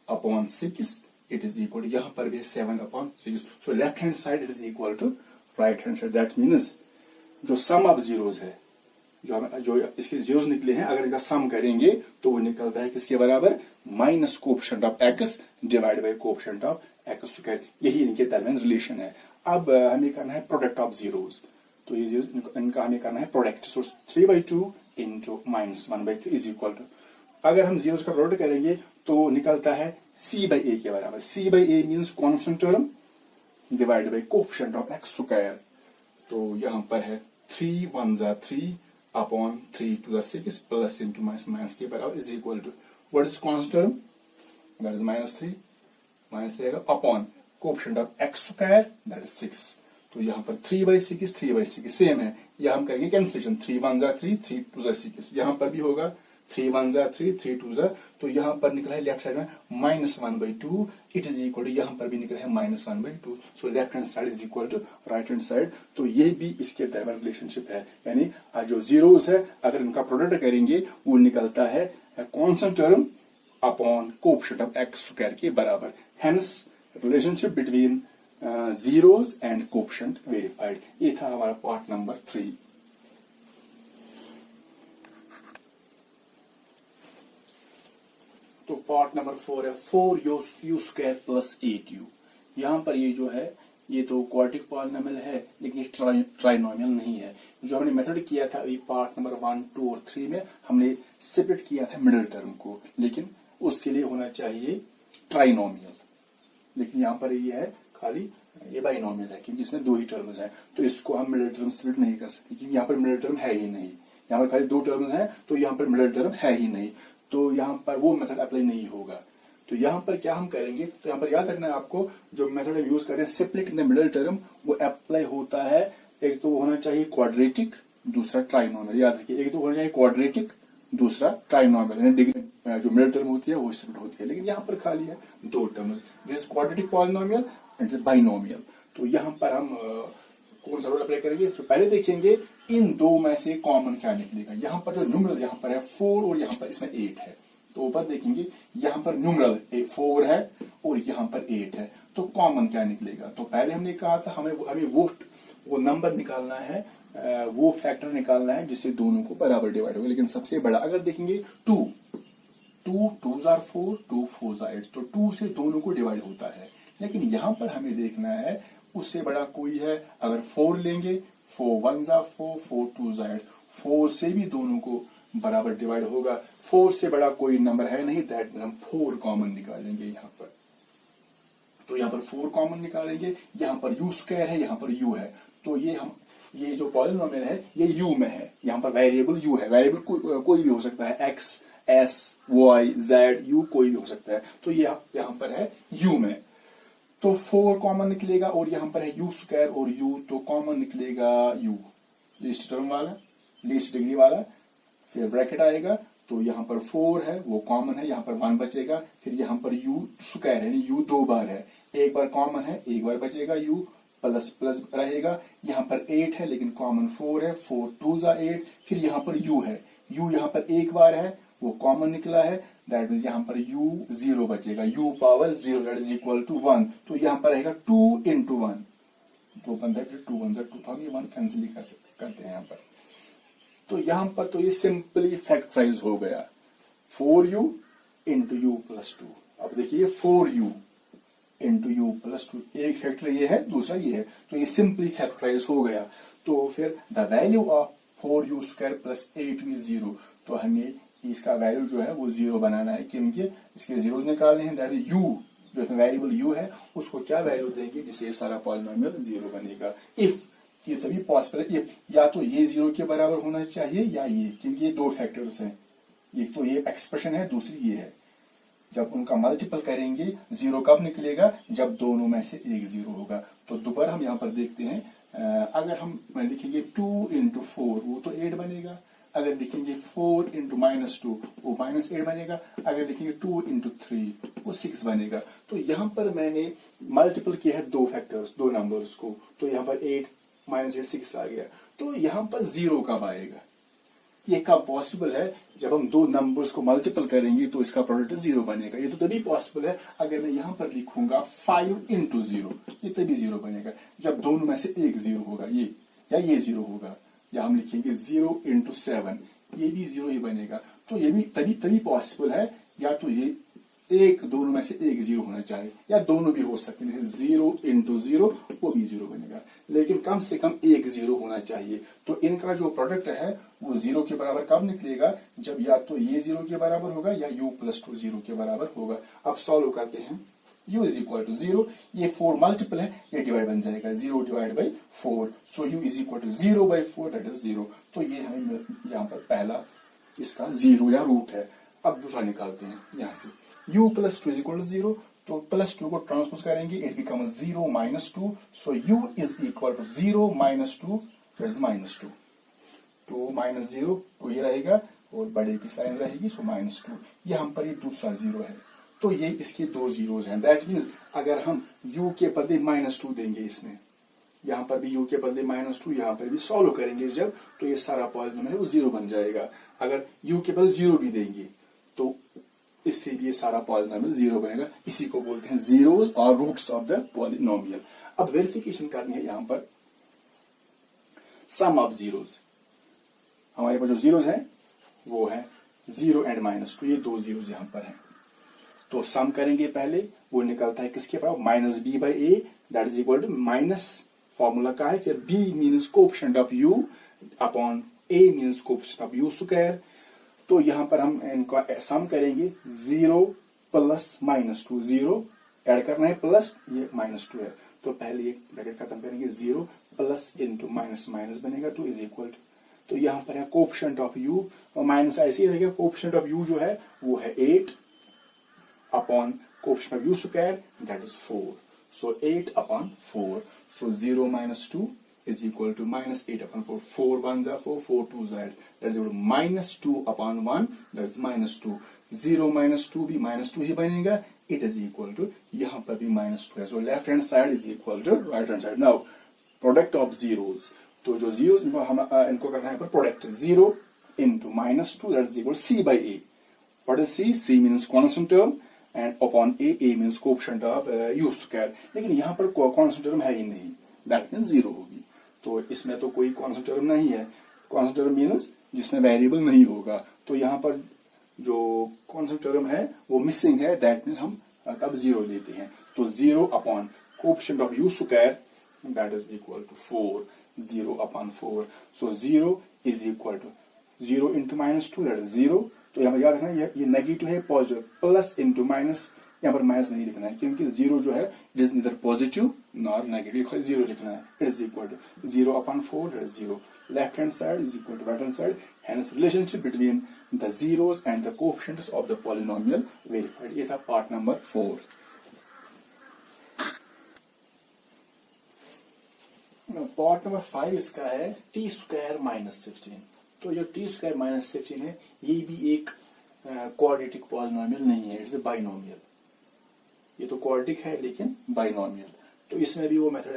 upon 6, it is equal to, यहाँ पर भी 7/6। So left hand side it is equal to right hand side। That means जो sum of zeros है, जो इसके zeros निकले हैं, अगर इनका sum करेंगे तो वो निकलता है किसके बराबर? Minus coefficient of x divide by coefficient of x square. यही इनके दरमियान रिलेशन है। अब हमें करना है प्रोडक्ट ऑफ जीरोस, तो ये जीरो इनका हमें करना है product. So 3/2 into -1/3 is equal to, अगर हम जीरोस का प्रोडक्ट करेंगे तो निकलता है c/a के बराबर। c/a means constant term divide by coefficient of x square. तो यहां पर है 3 1 जा 3 अपॉन 3 2 जा 6 प्लस इंटू माइनस के बराबर is equal to what is constant term, that is -3 आएगा upon coefficient of x square that is 6। तो यहाँ पर 3/6 सेम है, यह हम करेंगे कैंसिलेशन, 3 1 जा 3 3 2 जा 6, यहाँ पर भी होगा 3 1 जा 3 3 2 जा, तो यहाँ पर निकला है लेफ्ट साइड में -1/2, इट इज इक्वल टू यहाँ पर भी निकला है -1/2। So left hand side is equal to right hand side. तो ये भी इसके दरमियान रिलेशनशिप है, यानी जो जीरोस है अगर इनका प्रोडक्ट करेंगे वो निकलता है constant term upon coefficient of x square के बराबर। Hence relationship between zeros and coefficient verified. ये था हमारा पार्ट नंबर 3। तो पार्ट नंबर 4 है 4u स्क्वायर प्लस 8u। यहां पर ये जो है ये तो क्वाड्रेटिक पॉलिनोमियल है, लेकिन ये ट्राइनोमियल नहीं है। जो हमने मेथड किया था अभी पार्ट नंबर 1 2 और 3 में हमने सेपरेट किया था मिडिल टर्म को, लेकिन उसके लिए होना चाहिए ट्राइनोमियल, लेकिन यहाँ पर ये है खाली ये बाइनोमियल है क्योंकि इसमें 2 ही टर्म्स हैं, तो इसको हम मिडिल टर्म सेपरेट नहीं कर सकते क्योंकि यहाँ पर मिडिल टर्म है ही नहीं। यहाँ पर खाली 2 टर्म्स हैं तो यहाँ पर मिडिल टर्म है ही नहीं, तो यहाँ पर वो मेथड अप्लाई नहीं होगा। तो यहाँ पर क्या हम करेंगे, तो यहाँ पर याद रखना है आपको जो मेथड हम यूज कर रहे हैं सेपरेटिंग द मिडिल टर्म, वो अप्लाई होता है। एक तो होना चाहिए क्वाड्रेटिक, दूसरा ट्राइनोमियल। याद रखिए, एक तो होना चाहिए क्वाड्रेटिक, दूसरा ट्राइनोमियल। डिग्री जो मिडिल टर्म होती है वो सेपरेट होती है, लेकिन यहाँ पर खाली है 2 terms, this quadratic polynomial and binomial. तो यहाँ पर हम कौन सा रूल अप्लाई करेंगे, तो पहले देखेंगे इन दो में से कॉमन क्या निकलेगा। यहाँ पर जो न्यूमरल यहाँ पर है 4 और यहाँ पर इसमें 8 है, तो ऊपर देखेंगे यहाँ पर न्यूमरल 4 है और यहाँ पर 8 है, तो कॉमन क्या निकलेगा। तो पहले हमने कहा था हमें वो नंबर निकालना है, वो फैक्टर निकालना है जिससे दोनों को बराबर डिवाइड होगा। लेकिन सबसे बड़ा अगर देखेंगे 2 2s are 4 2 4s are 8, तो 2 से दोनों को डिवाइड होता है। लेकिन यहाँ पर हमें देखना है उससे बड़ा कोई है, अगर 4 लेंगे 4 1s are 4 4 2s are 8, 4 से भी दोनों को बराबर डिवाइड होगा। 4 से बड़ा कोई नंबर है नहीं, दैट हम 4 कॉमन निकालेंगे यहाँ पर। तो यहाँ पर 4 कॉमन निकालेंगे, यहाँ पर u स्क्वायर है, यहाँ पर u है, तो ये जो पॉलिनोमियल है ये u में है। यहाँ पर वेरिएबल u है, वेरिएबल कोई भी हो सकता है, x s y z u कोई भी हो सकता है, तो ये यहाँ पर है u में। तो 4 कॉमन निकलेगा और यहाँ पर है u स्क्वायर और u, तो कॉमन निकलेगा u, लीस्ट टर्म वाला, लीस्ट डिग्री वाला, फिर ब्रैकेट आएगा, तो यहाँ पर 4 है वो कॉमन है, यहाँ पर 1 बचेगा, फिर यहाँ पर u स्क्वायर है, u 2 बार है, एक बार कॉमन है, एक बार बचेगा u, प्लस प्लस रहेगा, यहाँ पर 8 है लेकिन कॉमन 4 है, 4 2s are 8, फिर यहाँ पर u है, u यहाँ पर एक बार है वो कॉमन निकला है, दैट मीन्स यहाँ पर u 0 बचेगा, u power 0 that is equal to 1, तो यहाँ पर रहेगा 2 into 1, 2 बनता है, फिर 2 1 2, तो हम ये 1 कैंसिल ही करते हैं यहाँ पर। तो यहाँ पर तो ये सिंपली फैक्टराइज हो गया, 4u into u plus 2। अब देखिए 4u into u plus 2, एक फैक्टर ये है, दूसरा ये है, तो ये सिंपली फैक्टराइज हो गया। तो फिर the value of 4u square plus 8u is 0, तो हमें इसका वैल्यू जो है वो 0 बनाना है, क्योंकि इसके जीरोस निकालने हैं। दैट इज u, जो इसमें वेरिएबल u है उसको क्या वैल्यू देंगे जिससे ये सारा पॉलिनोमियल 0 बनेगा। इफ, ये तभी पॉसिबल है, इफ या तो ये 0 के बराबर होना चाहिए या ये, क्योंकि ये 2 फैक्टर्स हैं, एक तो ये एक्सप्रेशन है, दूसरी ये है। जब उनका मल्टीपल करेंगे 0 कब निकलेगा, जब दोनों में से एक 0 होगा। तो दोबारा हम यहाँ पर देखते हैं, अगर हम लिखेंगे 2 into 4 वो तो 8 बनेगा, अगर लिखेंगे 4 into -2 वो -8 बनेगा, अगर लिखेंगे 2 into 3 वो 6 बनेगा। तो यहाँ पर मैंने मल्टीपल किया है 2 फैक्टर्स, 2 नंबर्स को, तो यहाँ पर 8 -8 6 आ गया। तो यहाँ पर 0 कब आएगा, ये कब पॉसिबल है, जब हम 2 नंबर्स को मल्टीपल करेंगे तो इसका प्रोडक्ट 0 बनेगा। ये तो तभी पॉसिबल है अगर मैं यहाँ पर लिखूंगा 5 into 0, ये तभी 0 बनेगा जब दोनों में से एक 0 होगा, ये या ये 0 होगा, या हम लिखेंगे 0 into 7, ये भी 0 ही बनेगा। तो ये भी तभी पॉसिबल है, या तो ये एक दोनों में से एक 0 होना चाहिए, या दोनों भी हो सकते हैं, 0 इंटू 0 वो भी 0 बनेगा, लेकिन कम से कम एक 0 होना चाहिए। तो इनका जो प्रोडक्ट है वो 0 के बराबर कब निकलेगा, जब या तो ये 0 के बराबर होगा या u प्लस 2 0 के बराबर होगा। अब सॉल्व करते हैं, u इज इक्वल टू 0, ये 4 मल्टीपल है, ये डिवाइड बन जाएगा 0 divide by 4, so u is equal to 0 by 4 that is 0। तो ये हमें यहाँ पर पहला इसका 0 या रूट है। अब दूसरा निकालते हैं यहाँ से, u plus 2 is equal to 0, तो प्लस 2 को ट्रांसपोज करेंगे, it become 0 minus 2, so u is equal to 0 minus 2 that is minus 2, 2 minus 0 तो ये रहेगा और बड़े की साइन रहेगी, सो माइनस 2। ये हम पर ये दूसरा 0 है, तो ये इसके दो जीरोज हैं। दैट मीन्स अगर हम u के बदले माइनस 2 देंगे इसमें, यहाँ पर भी u के बदले माइनस 2, यहाँ पर भी सॉल्व करेंगे जब, तो ये सारा पॉलिनोमियल है वो 0 बन जाएगा। अगर u के बदले 0 भी देंगे तो इससे भी ये सारा पॉलिनोमियल 0 बनेगा। इसी को बोलते हैं जीरोस और रूट्स ऑफ द पॉलिनोमियल। अब वेरिफिकेशन करनी है यहाँ पर सम ऑफ जीरोस। हमारे पास जो जीरोस है वो है 0 एंड माइनस 2, ये दो जीरोस यहाँ पर हैं। तो सम करेंगे पहले, वो निकलता है किसके बराबर, minus b by a that is equal to minus formula का है, फिर b means coefficient of u upon a means coefficient of u square. तो यहां पर हम इनका सम करेंगे 0 प्लस माइनस 2, 0 ऐड करना है प्लस ये माइनस 2 है, तो पहले ये ब्रैकेट खत्म करेंगे, 0 प्लस इंटू माइनस माइनस बनेगा 2 इज इक्वल टू, तो यहां पर है कोएफिशिएंट ऑफ u और माइनस ऐसे ही रहेगा, कोएफिशिएंट ऑफ u जो है वो है 8 upon coefficient of u square that is 4, so 8 upon 4, so 0 minus 2 is equal to minus 8 upon 4, 4 1s are 4, 4 2s are 8, that is equal to minus 2 upon 1, that is minus 2, 0 minus 2 भी minus 2 ही बनेगा, it is equal to यहाँ पर भी minus 2 है, so left hand side is equal to right hand side। Now product of zeros, तो जो zeros हम इनको करना है पर product 0 into minus 2 that is equal to c by a। What is c? c means constant term and upon a means coefficient of u square, लेकिन यहाँ पर constant term है ही नहीं, that means 0 होगी। तो इसमें तो कोई constant term नहीं है, constant term means जिसमें variable नहीं होगा, तो यहाँ पर जो constant term है वो missing है, that means हम तब 0 लेते हैं। तो 0 upon coefficient of u square that is equal to 4, 0 upon 4, so 0 is equal to 0 into minus 2 that is 0, तो यहाँ पर याद रखना ये नेगेटिव है, पॉजिटिव, प्लस इंटू माइनस, यहाँ पर माइनस नहीं लिखना है क्योंकि 0 जो है it is neither positive nor negative, 0 लिखना है, it is equal to 0 upon 4 that is 0, left hand side is equal to right hand side, hence relationship between the zeros and the coefficients of the polynomial verified. ये था part number 4। Part number 5 इसका है T square minus 15। तो जो T square minus 15 है ये भी एक क्वाड्रेटिक पॉलिनोमियल नहीं है, इट्स ए बाइनोमियल। ये तो क्वाड्रेटिक है लेकिन बाइनोमियल, तो इसमें भी वो मेथड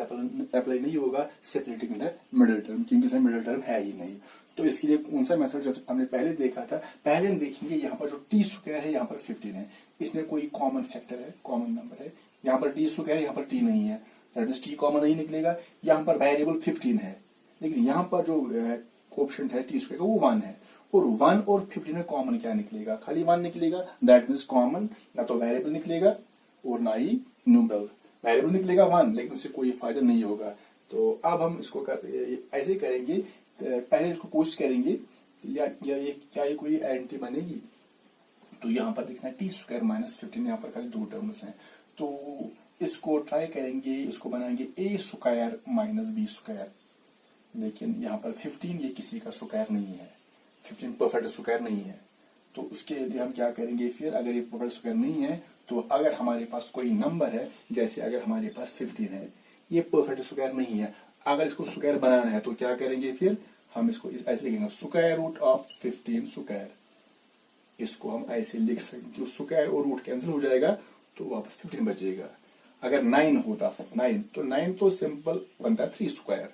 अप्लाई नहीं होगा सेपरेटिंग द मिडिल टर्म, क्योंकि इसमें मिडिल टर्म है ही नहीं। तो इसके लिए कौन सा मेथड जो हमने पहले देखा था, पहले हम देखेंगे यहाँ पर जो टी स्क्वायर है यहाँ पर 15 है, इसमें कोई कॉमन फैक्टर है, कॉमन नंबर है, यहाँ पर टी स्क्वायर है यहाँ पर टी नहीं है, दैट मींस टी कॉमन नहीं निकलेगा। यहाँ पर वेरिएबल 15 है, लेकिन यहाँ पर जो कोएफिशिएंट है टी स्क्वायर का वो 1 है, और 1 और 15 में कॉमन क्या निकलेगा, खाली 1 निकलेगा, दैट मींस कॉमन ना तो वेरिएबल निकलेगा और ना ही न्यूमरल। वेरिएबल निकलेगा 1 लेकिन उससे कोई फायदा नहीं होगा। तो अब हम इसको ऐसे करेंगे, पहले इसको पोस्ट करेंगे या ये क्या ये कोई आइडेंटिटी बनेगी। तो यहाँ पर देखना है टी स्क्वायर माइनस 15, यहाँ पर खाली 2 टर्म्स हैं, तो इसको ट्राई करेंगे, इसको बनाएंगे ए स्क्वायर माइनस बी स्क्वायर, लेकिन यहाँ पर 15 ये किसी का स्क्वायर नहीं है, 15 परफेक्ट स्क्वायर नहीं है। तो उसके लिए हम क्या करेंगे फिर, अगर ये परफेक्ट स्क्वायर नहीं है तो अगर हमारे पास कोई नंबर है, जैसे अगर हमारे पास 15 है, ये परफेक्ट स्क्वायर नहीं है, अगर इसको स्क्वायर बनाना है तो क्या करेंगे फिर, हम इसको ऐसे लिखेंगे स्क्वायर रूट ऑफ 15 स्क्वायर, इसको हम ऐसे लिख सकते, स्क्वायर और रूट कैंसिल हो जाएगा तो वापस 15 बचेगा। अगर 9 होता 9 तो 9 तो सिंपल बनता है 3 स्क्वायर।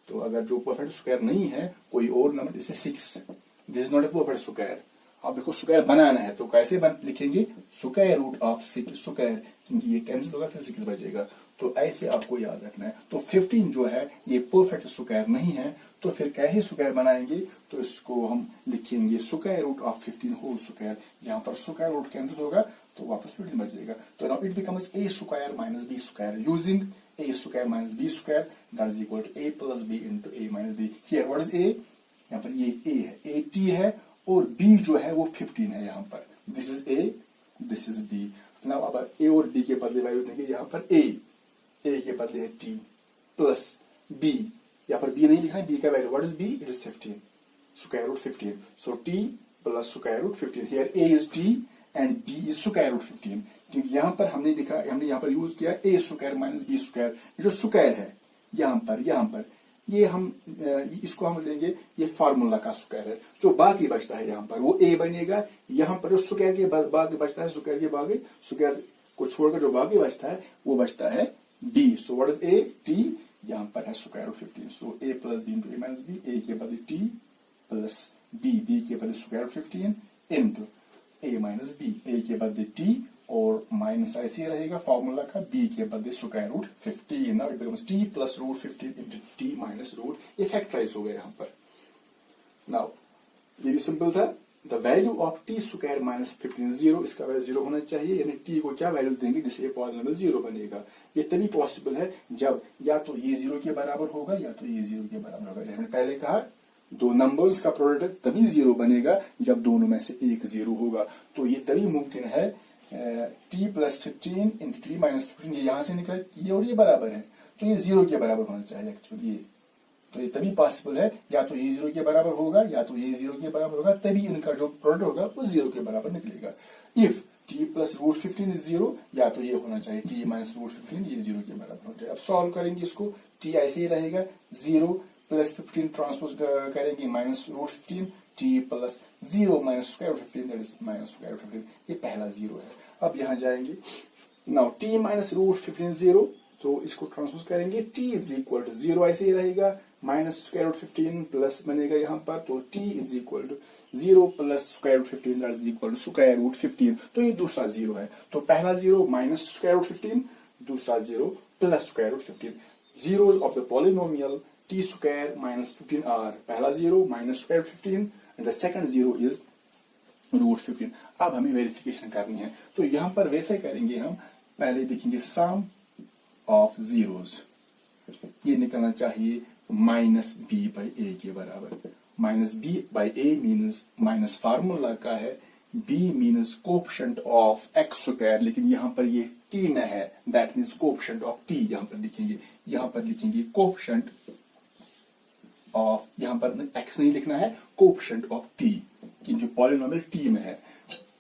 तो अगर जो परफेक्ट स्क्वायर नहीं है कोई और नंबर, जैसे 6, this is not a perfect square, आप देखो स्क्वायर बनाना है तो कैसे लिखेंगे, स्क्वायर रूट ऑफ 6 स्क्वायर, क्योंकि ये कैंसिल होगा फिर 6 बचेगा। तो ऐसे आपको याद रखना है। तो 15 जो है ये परफेक्ट स्क्वायर नहीं है, तो फिर कैसे स्क्वायर बनाएंगे, तो इसको हम लिखेंगे square root of 15 whole square, यहाँ पर स्क्वायर रूट कैंसिल होगा तो वापस 15 बच जाएगा। तो now it becomes a square minus b square using a square minus b square that is equal to a plus b into a minus b। Here what is a, यहाँ पर ये a है, a t है और b जो है वो 15 है यहाँ पर। This is a, this is b। Now अब a और b के बदले वैल्यू देंगे, यहाँ पर a के बदले है t प्लस b, यहाँ पर b नहीं लिखना है, b का value what is b, it is 15 square root 15। So t plus square root 15। Here a is t and b is square root 15, क्योंकि यहाँ पर हमने यहाँ पर यूज किया a square minus b square. जो स्क्वायर है यहाँ पर ये हम इसको हम लेंगे, ये फार्मूला का स्क्वायर है। जो बाकी बचता है यहाँ पर वो a बनेगा, यहाँ पर जो स्क्वायर के बाकी बचता है, स्क्वायर के बाकी स्क्वायर को छोड़कर जो बाकी बचता है वो बचता है b। So what is a, t, यहाँ पर है square root 15। So a plus b into a minus b, a के बदले t प्लस b के बदले square root 15 into a minus b, a के बदले t और माइनस ऐसे रहेगा फॉर्मूला का, b के बदले square root 15। Now it becomes t plus root 15 into t minus root, ये फैक्टराइज हो गया यहाँ पर। नाउ ये भी सिंपल था, the value of t square minus 15 zero, इसका वैल्यू जीरो होना चाहिए, यानी t को क्या वैल्यू देंगे जिससे ये पॉलिनोमियल जीरो बनेगा। ये तभी पॉसिबल है जब या तो ये जीरो के बराबर होगा या तो ये जीरो के बराबर होगा। हमने पहले कहा दो नंबर्स का प्रोडक्ट तभी जीरो बनेगा जब दोनों में से एक जीरो होगा। तो ये तभी मुमकिन है t plus 15 into T minus 15, ये यहां से निकला, ये और ये बराबर है, तो ये जीरो के बराबर होना चाहिए एक्चुअली ये। तो ये तभी पॉसिबल है, या तो ये जीरो के बराबर होगा या तो ये जीरो के बराबर होगा, तभी इनका जो प्रोडक्ट होगा वो जीरो के बराबर निकलेगा। If t plus root 15 is zero, या तो ये होना चाहिए t माइनस रूट 15 ये जीरो के बराबर हो जाए। अब सॉल्व करेंगे इसको, t ऐसे ही रहेगा, 0 प्लस 15 ट्रांसपोज करेंगे minus root 15, t plus 0 minus square root 15 that is minus square root 15, ये पहला जीरो है। अब यहाँ जाएंगे, now t minus root 15 zero, तो इसको ट्रांसपोज करेंगे, t इज इक्वल टू 0 ऐसे ही रहेगा, माइनस स्क्वायर रूट 15 प्लस बनेगा यहाँ पर, तो t is equal to 0 plus square root 15 that is equal to square root 15। तो ये दूसरा जीरो है, तो पहला जीरो माइनस स्क्वायर रूट 15, दूसरा zero plus square root 15। Zeros of the polynomial t square minus 15 are, पहला zero minus square root 15 and the second zero is root 15। अब हमें वेरिफिकेशन करनी है, तो यहाँ पर वेरीफाई करेंगे हम, पहले देखेंगे सम ऑफ जीरोस, ये निकलना चाहिए माइनस बी बाई ए के बराबर। Minus b by a means minus formula का है, b means coefficient of x square, लेकिन यहाँ पर ये t में है, that means coefficient of t यहाँ पर लिखेंगे कोफिशिएंट ऑफ, यहाँ पर x नहीं लिखना है, कोफिशिएंट ऑफ t, क्योंकि पॉलिनोमियल t में है,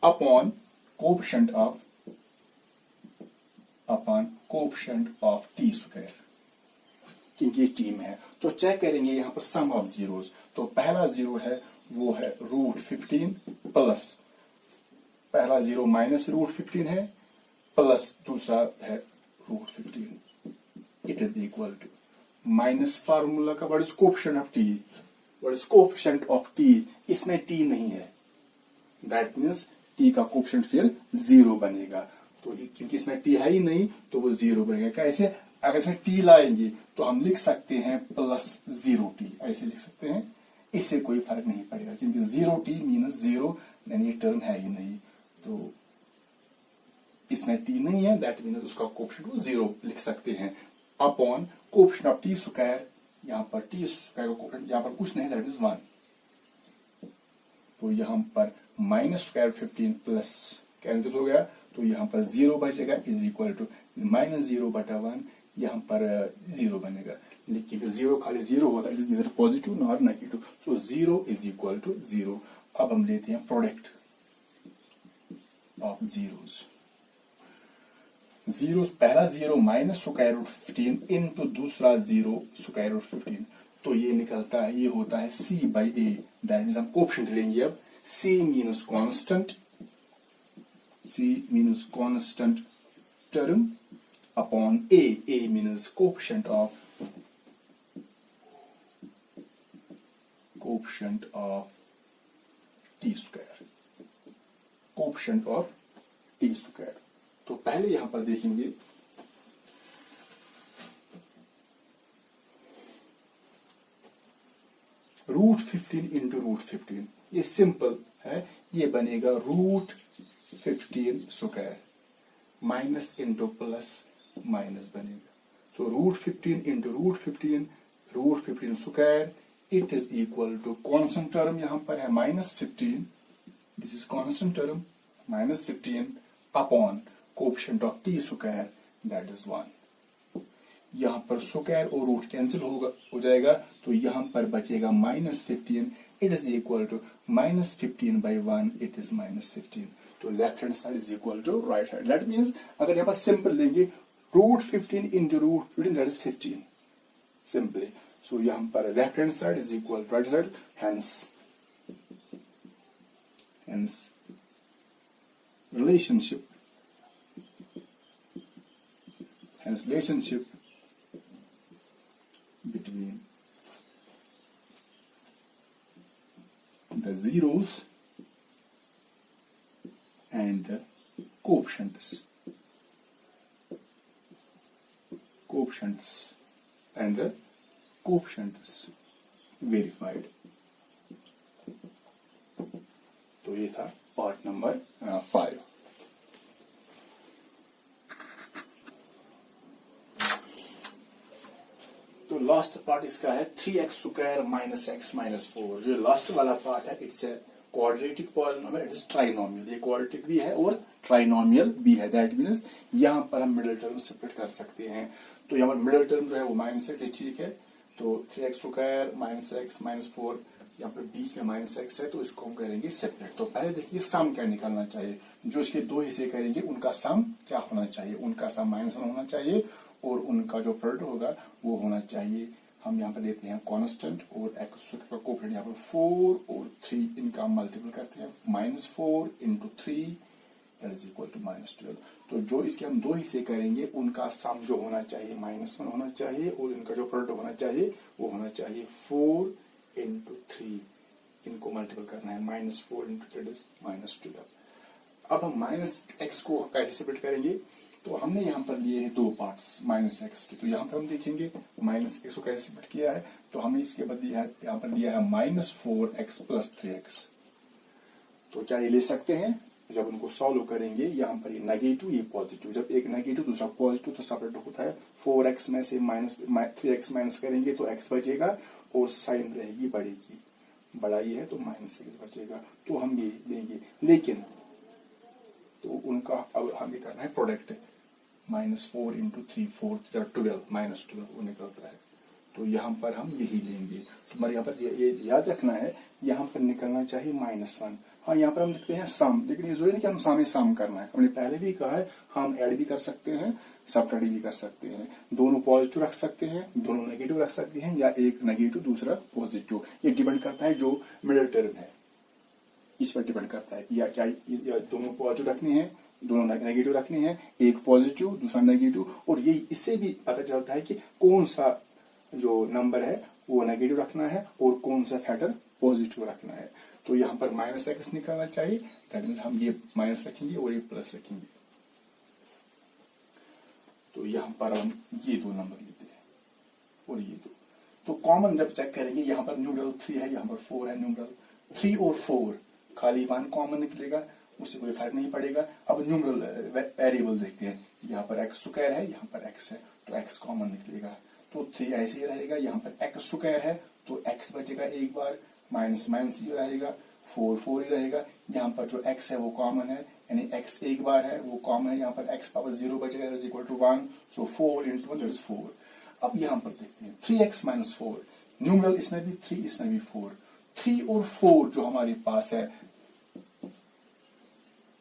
upon coefficient of t square, क्योंकि ये t में है। तो चेक करेंगे यहाँ पर सम ऑफ जीरोस, तो पहला जीरो है वो है रूट 15 प्लस, पहला जीरो माइनस रूट 15 है प्लस दूसरा है root 15, it is equal to minus formula का what is coefficient of t, what is coefficient of t, इसमें t नहीं है, दैट मीन्स t का कोफिशिएंट फिर जीरो बनेगा। तो क्योंकि इसमें t है ही नहीं तो वो जीरो बनेगा। कैसे, अगर इसमें t लाएंगे तो हम लिख सकते हैं प्लस 0t, ऐसे लिख सकते हैं, इससे कोई फर्क नहीं पड़ेगा, क्योंकि 0t मीन्स जीरो, यानी ये टर्म है ही नहीं, तो इसमें t नहीं है, दैट मीन्स उसका कोफिशिएंट जीरो लिख सकते हैं, upon coefficient of t square, यहाँ पर t स्क्वायर का कोफिशिएंट यहाँ पर कुछ नहीं, दैट इज 1, तो यहाँ पर माइनस स्क्वायर 15 प्लस कैंसिल हो गया, तो यहाँ पर 0 बचेगा, इज इक्वल टू माइनस 0 बटा 1, यहाँ पर 0 बनेगा, लेकिन 0 खाली 0 होता है, it is neither positive nor negative, so 0 is equal to 0। अब हम लेते हैं प्रोडक्ट ऑफ जीरोस, जीरोस, पहला zero minus square root 15 into दूसरा जीरो स्क्वायर रूट 15, तो ये निकलता है, ये होता है c by a, that means हम कोफिशिएंट लेंगे अब, c means constant term upon a means coefficient of t square, तो पहले यहां पर देखेंगे, रूट 15 इंटू रूट 15, ये सिंपल है, ये बनेगा root 15 square minus into plus minus बनेगा. So √15 into √15 square it is equal to constant term यहां पर है -15. This is constant term -15 upon coefficient of t square that is 1. यहां पर स्क्वायर और रूट कैंसिल हो जाएगा तो यहां पर बचेगा -15. It is equal to -15/1 it is -15. तो left hand side is equal to right hand. That means अगर यहां पर सिंपल लेंगे √15 into √15 that is 15 simply. So यहां पर left hand side is equal to right side. Hence relationship between the zeros and the coefficients verified. तो ये था part number 5. तो लास्ट पार्ट इसका है 3x square minus x minus 4. जो last वाला पार्ट है it's a quadratic polynomial. It is trinomial. ये क्वाड्रेटिक भी है और ट्राइनोमियल भी है. दैट मीन्स यहां पर हम मिडिल टर्म सेपरेट कर सकते हैं. तो यहाँ पर मिडिल टर्म जो है वो -x ठीक है. तो 3x square minus x minus 4 यहाँ पर बीच में -x है तो इसको हम करेंगे सेपरेट. तो पहले देखिए सम क्या निकालना चाहिए. जो इसके दो हिस्से करेंगे उनका सम क्या होना चाहिए. उनका सम -1 होना चाहिए और उनका जो प्रोडक्ट होगा वो होना चाहिए. हम यहाँ पर लेते हैं कांस्टेंट और x का कोएफिशिएंट यहाँ पर 4 और 3 इनका मल्टीपल करते हैं. -4 into 3 that is equal to -12. तो जो इसके हम दो हिस्से करेंगे उनका सम जो होना चाहिए -1 होना चाहिए और इनका जो प्रोडक्ट होना चाहिए वो होना चाहिए 4 इंटू 3. इनको मल्टीपल करना है. -4 इंटू दैट इज -12. अब हम -x को कैसे सेपरेट करेंगे. तो हमने यहाँ पर लिए हैं दो पार्ट्स -x के. तो यहाँ पर हम देखेंगे -x को कैसे सेपरेट किया है. तो हमने इसके बदले यहाँ पर लिया है -4x प्लस 3x. तो क्या ये ले सकते हैं. जब उनको सॉल्व करेंगे यहाँ पर ये नेगेटिव ये पॉजिटिव. जब एक नेगेटिव दूसरा पॉजिटिव तो सेपरेट होता है. 4x में से -3x माइनस करेंगे तो x बचेगा और साइन रहेगी बड़े की. बड़ा ये है तो -6 बचेगा. तो हम ये लेंगे. लेकिन तो उनका अब हमें करना है प्रोडक्ट. -4 इंटू 3 4 12 -12 वो निकलता है. तो यहाँ पर हम यही लेंगे. तो हमारे यहाँ पर ये याद रखना है यहाँ पर निकलना चाहिए -1. हाँ यहाँ पर हम लिखते हैं सम. लेकिन ये जरूरी नहीं कि हम सामने सम करना है. हमने पहले भी कहा है हम ऐड भी कर सकते हैं सब्ट्रैक्ट भी कर सकते हैं. दोनों पॉजिटिव रख सकते हैं दोनों नेगेटिव रख सकते हैं या एक नेगेटिव दूसरा पॉजिटिव. ये डिपेंड करता है जो मिडिल टर्म है इस पर डिपेंड करता है कि या क्या या दोनों पॉजिटिव रखने हैं दोनों नेगेटिव रखने हैं. एक पॉजिटिव दूसरा नेगेटिव. और ये इससे भी पता चलता है कि कौन सा जो नंबर है वो नेगेटिव रखना है और कौन सा फैक्टर पॉजिटिव रखना है. तो यहाँ पर -x निकालना चाहिए. दैट मीन्स हम ये माइनस रखेंगे और ये प्लस रखेंगे. तो यहाँ पर हम ये दो नंबर लेते हैं और ये दो. तो कॉमन जब चेक करेंगे यहाँ पर न्यूमरल 3 है यहाँ पर 4 है. न्यूमरल 3 और 4 खाली 1 कॉमन निकलेगा उससे कोई फर्क नहीं पड़ेगा. अब न्यूमरल वेरिएबल देखते हैं. यहाँ पर x स्क्वायर है यहाँ पर x है तो x कॉमन निकलेगा. तो 3 ऐसे ही रहेगा. यहाँ पर x स्क्वायर है तो x बचेगा एक बार माइनस ही रहेगा. 4 ही रहेगा. यहाँ पर जो x है वो कॉमन है यानी x एक बार है वो कॉमन है. यहाँ पर x पावर 0 बचेगा is equal to 1. So 4 into 1 that is 4. अब यहाँ पर देखते हैं 3x माइनस 4. न्यूमरल इसमें भी 3 इसमें भी 4. 3 और 4 जो हमारे पास है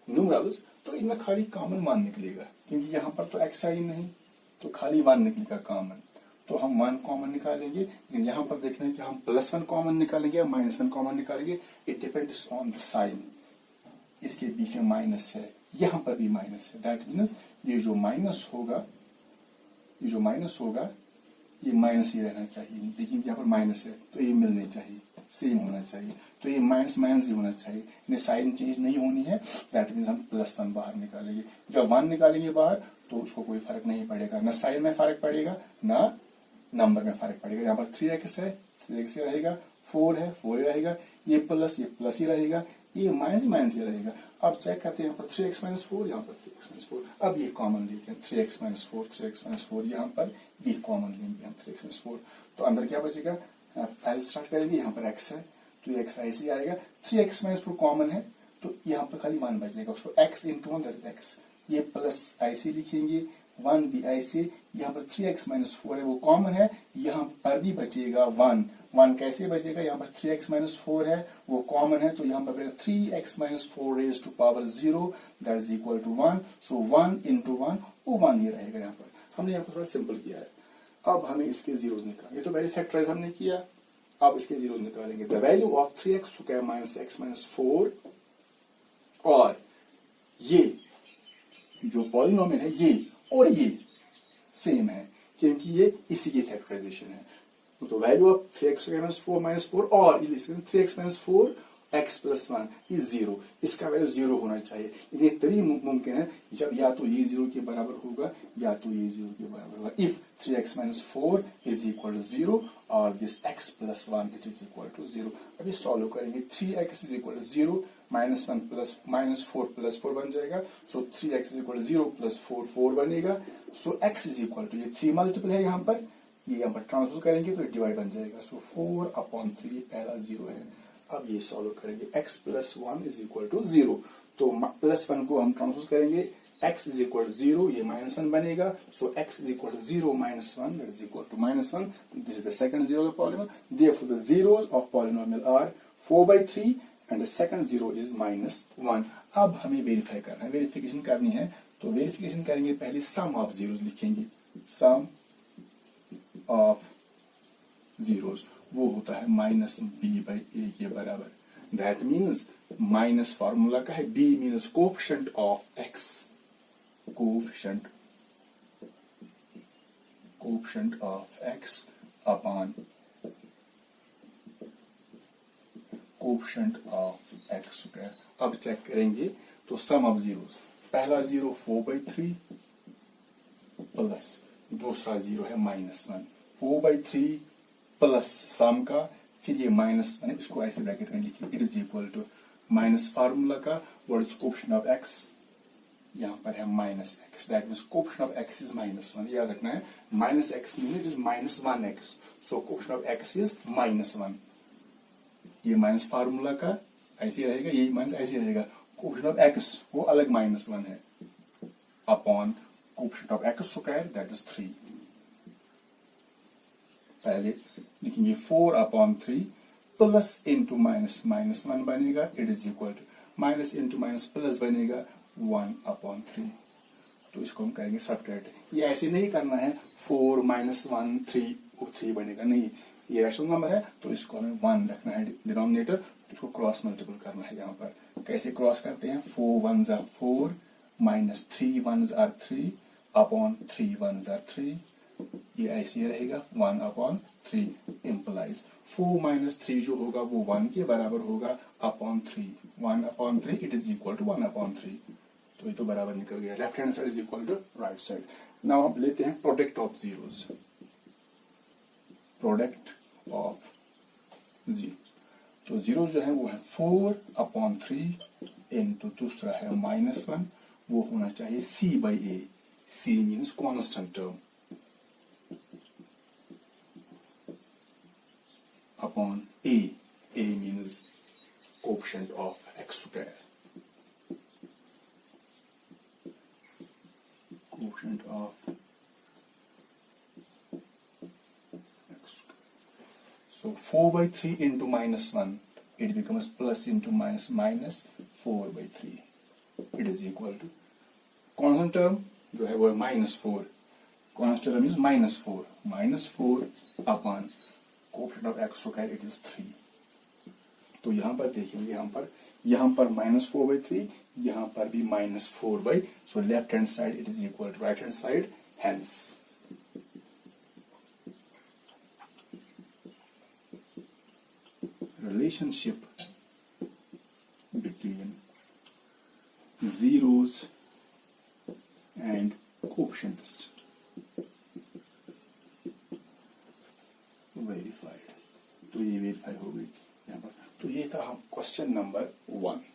न्यूमरल्स तो इनमें खाली कॉमन 1 निकलेगा क्योंकि यहाँ पर तो x है ही नहीं तो खाली 1 निकलेगा कॉमन. तो हम 1 कॉमन निकालेंगे. लेकिन यहाँ पर देखना है कि हम +1 कॉमन निकालेंगे या -1 कॉमन निकालेंगे. It depends on the sign. इसके बीच में माइनस है यहाँ पर भी माइनस है. दैट मीन्स ये जो माइनस होगा ये माइनस ही रहना चाहिए. लेकिन यहाँ पर माइनस है तो ये मिलने चाहिए सेम होना चाहिए. तो ये माइनस ही होना चाहिए. साइन चेंज नहीं होनी है. दैट मीन्स हम +1 बाहर निकालेंगे. जब 1 निकालेंगे बाहर तो उसको कोई फर्क नहीं पड़ेगा. ना साइन में फर्क पड़ेगा ना नंबर में फर्क पड़ेगा. यहाँ पर 3x है 3x ही रहेगा. 4 है 4 ही रहेगा. ये प्लस ही रहेगा. ये माइनस ही रहेगा। अब चेक करते हैं यहाँ पर 3x माइनस 4, यहाँ पर 3x माइनस 4। अब ये कॉमन लेते हैं 3x माइनस 4, 3x माइनस 4, यहाँ पर ये कॉमन लेंगे हम 3x माइनस 4। तो अंदर क्या बचेगा, पहले स्टार्ट करेंगे, यहाँ पर x है तो ये x ऐसे ही आएगा। 3x माइनस 4 कॉमन है तो यहाँ पर खाली 1 बचेगा, उसको x into 1 that is x। ये प्लस ऐसे लिखेंगे, 1 भी ऐसे। यहाँ पर 3x माइनस 4 है वो कॉमन है, यहाँ पर भी बचेगा 1। 1 कैसे बचेगा, यहाँ पर 3x माइनस 4 है वो कॉमन है तो यहाँ पर बचेगा 3x minus 4 raise to power 0 that is equal to 1। So 1 into 1 वो 1 ही रहेगा। यहाँ पर हमने यहाँ पर थोड़ा सिंपल किया है। अब हमें इसके जीरोज निकाल, ये तो वेरी फैक्टराइज हमने किया, अब इसके जीरोज निकालेंगे। The value of 3x square minus x minus 4 और ये जो पॉलिनोमियल है ये और ये सेम है क्योंकि ये इसी की फैक्टराइजेशन है। तो value of 3x minus 4 minus 4 और 3x minus 4 x plus 1 is 0, इसका वैल्यू 0 होना चाहिए। ये तभी मुमकिन है जब या तो ये 0 के बराबर होगा या तो ये 0 के बराबर होगा। If 3x minus 4 is equal to 0 और this x plus 1 it is equal to 0। अभी सॉल्व करेंगे, 3x is equal to 0 minus 1 plus minus 4 plus 4 बन जाएगा। So 3x is equal to 0 plus 4 4 बनेगा। So x is equal to, ये 3 multiple है यहाँ पर, ये यहाँ पर ट्रांसफर करेंगे तो डिवाइड बन जाएगा। सो 4/3 पहला 0 है। अब ये सॉल्व करेंगे, x plus 1 is equal to 0, तो प्लस 1 को हम ट्रांसफर करेंगे, x इज इक्वल टू 0, ये माइनस 1 बनेगा। So x is equal to 0 minus 1 that is equal to minus 1। This is the second zero of polynomial, therefore the zeros of polynomial are 4/3 and the second zero is minus 1। अब हमें verify करना है, verification करनी है, तो verification करेंगे, पहले सम of zeros लिखेंगे, सम ऑफ जीरोस वो होता है माइनस b/a के बराबर। दैट मीन्स माइनस फॉर्मूला का है, b means coefficient of x, coefficient of x upon coefficient of x square. अब चेक करेंगे तो सम ऑफ जीरोस, पहला जीरो 4/3 प्लस दूसरा जीरो है माइनस 1। 4/3 प्लस सम का, फिर ये माइनस 1, इसको ऐसे ब्रैकेट में लिखिए, it is equal to minus formula का what is coefficient of x, यहाँ पर है minus x, that means coefficient of x is minus 1। याद रखना है, minus x mean it is minus 1x, so coefficient of x is minus 1। ये minus formula का ऐसे रहेगा, ये माइनस ऐसे रहेगा, कोफिशिएंट ऑफ x वो अलग माइनस 1 है, upon coefficient of x square that is 3। पहले लिखेंगे 4/3 प्लस इंटू माइनस, माइनस 1 बनेगा, it is equal to minus into minus plus बनेगा 1/3। तो इसको हम करेंगे सब्ट्रैक्ट। ये ऐसे नहीं करना है 4 माइनस 1 3 वो 3 बनेगा, नहीं, ये रैशनल नंबर है तो इसको हमें 1 रखना है डिनोमिनेटर, इसको क्रॉस मल्टीपल करना है। यहाँ पर कैसे क्रॉस करते हैं, 4 1s are 4 minus 3 1s are 3 upon 3 1s are 3, ये ऐसे रहेगा 1/3 इम्प्लाइज 4 माइनस 3 जो होगा वो 1 के बराबर होगा upon 3, 1/3 it is equal to 1/3। तो ये तो बराबर निकल गया, left hand side is equal to right side. Now हम लेते हैं product of zeros, product of zero. तो जीरो जो है वो है 4/3 इंटू दूसरा है माइनस 1, वो होना चाहिए c/a, c means constant term, upon a means coefficient of x square, coefficient of x square. So 4/3 into minus 1, it becomes plus into minus, minus 4/3, it is equal to constant term जो है वो है -4, constant term is -4 upon coefficient of x square it is 3। तो यहाँ पर देखेंगे, यहाँ पर -4/3, यहाँ पर भी -4/, so left hand side it is equal to right hand side, hence relationship between zeros and coefficients verified. तो ये वेरीफाई हो गई यहाँ पर। तो ये था हम क्वेश्चन नंबर 1।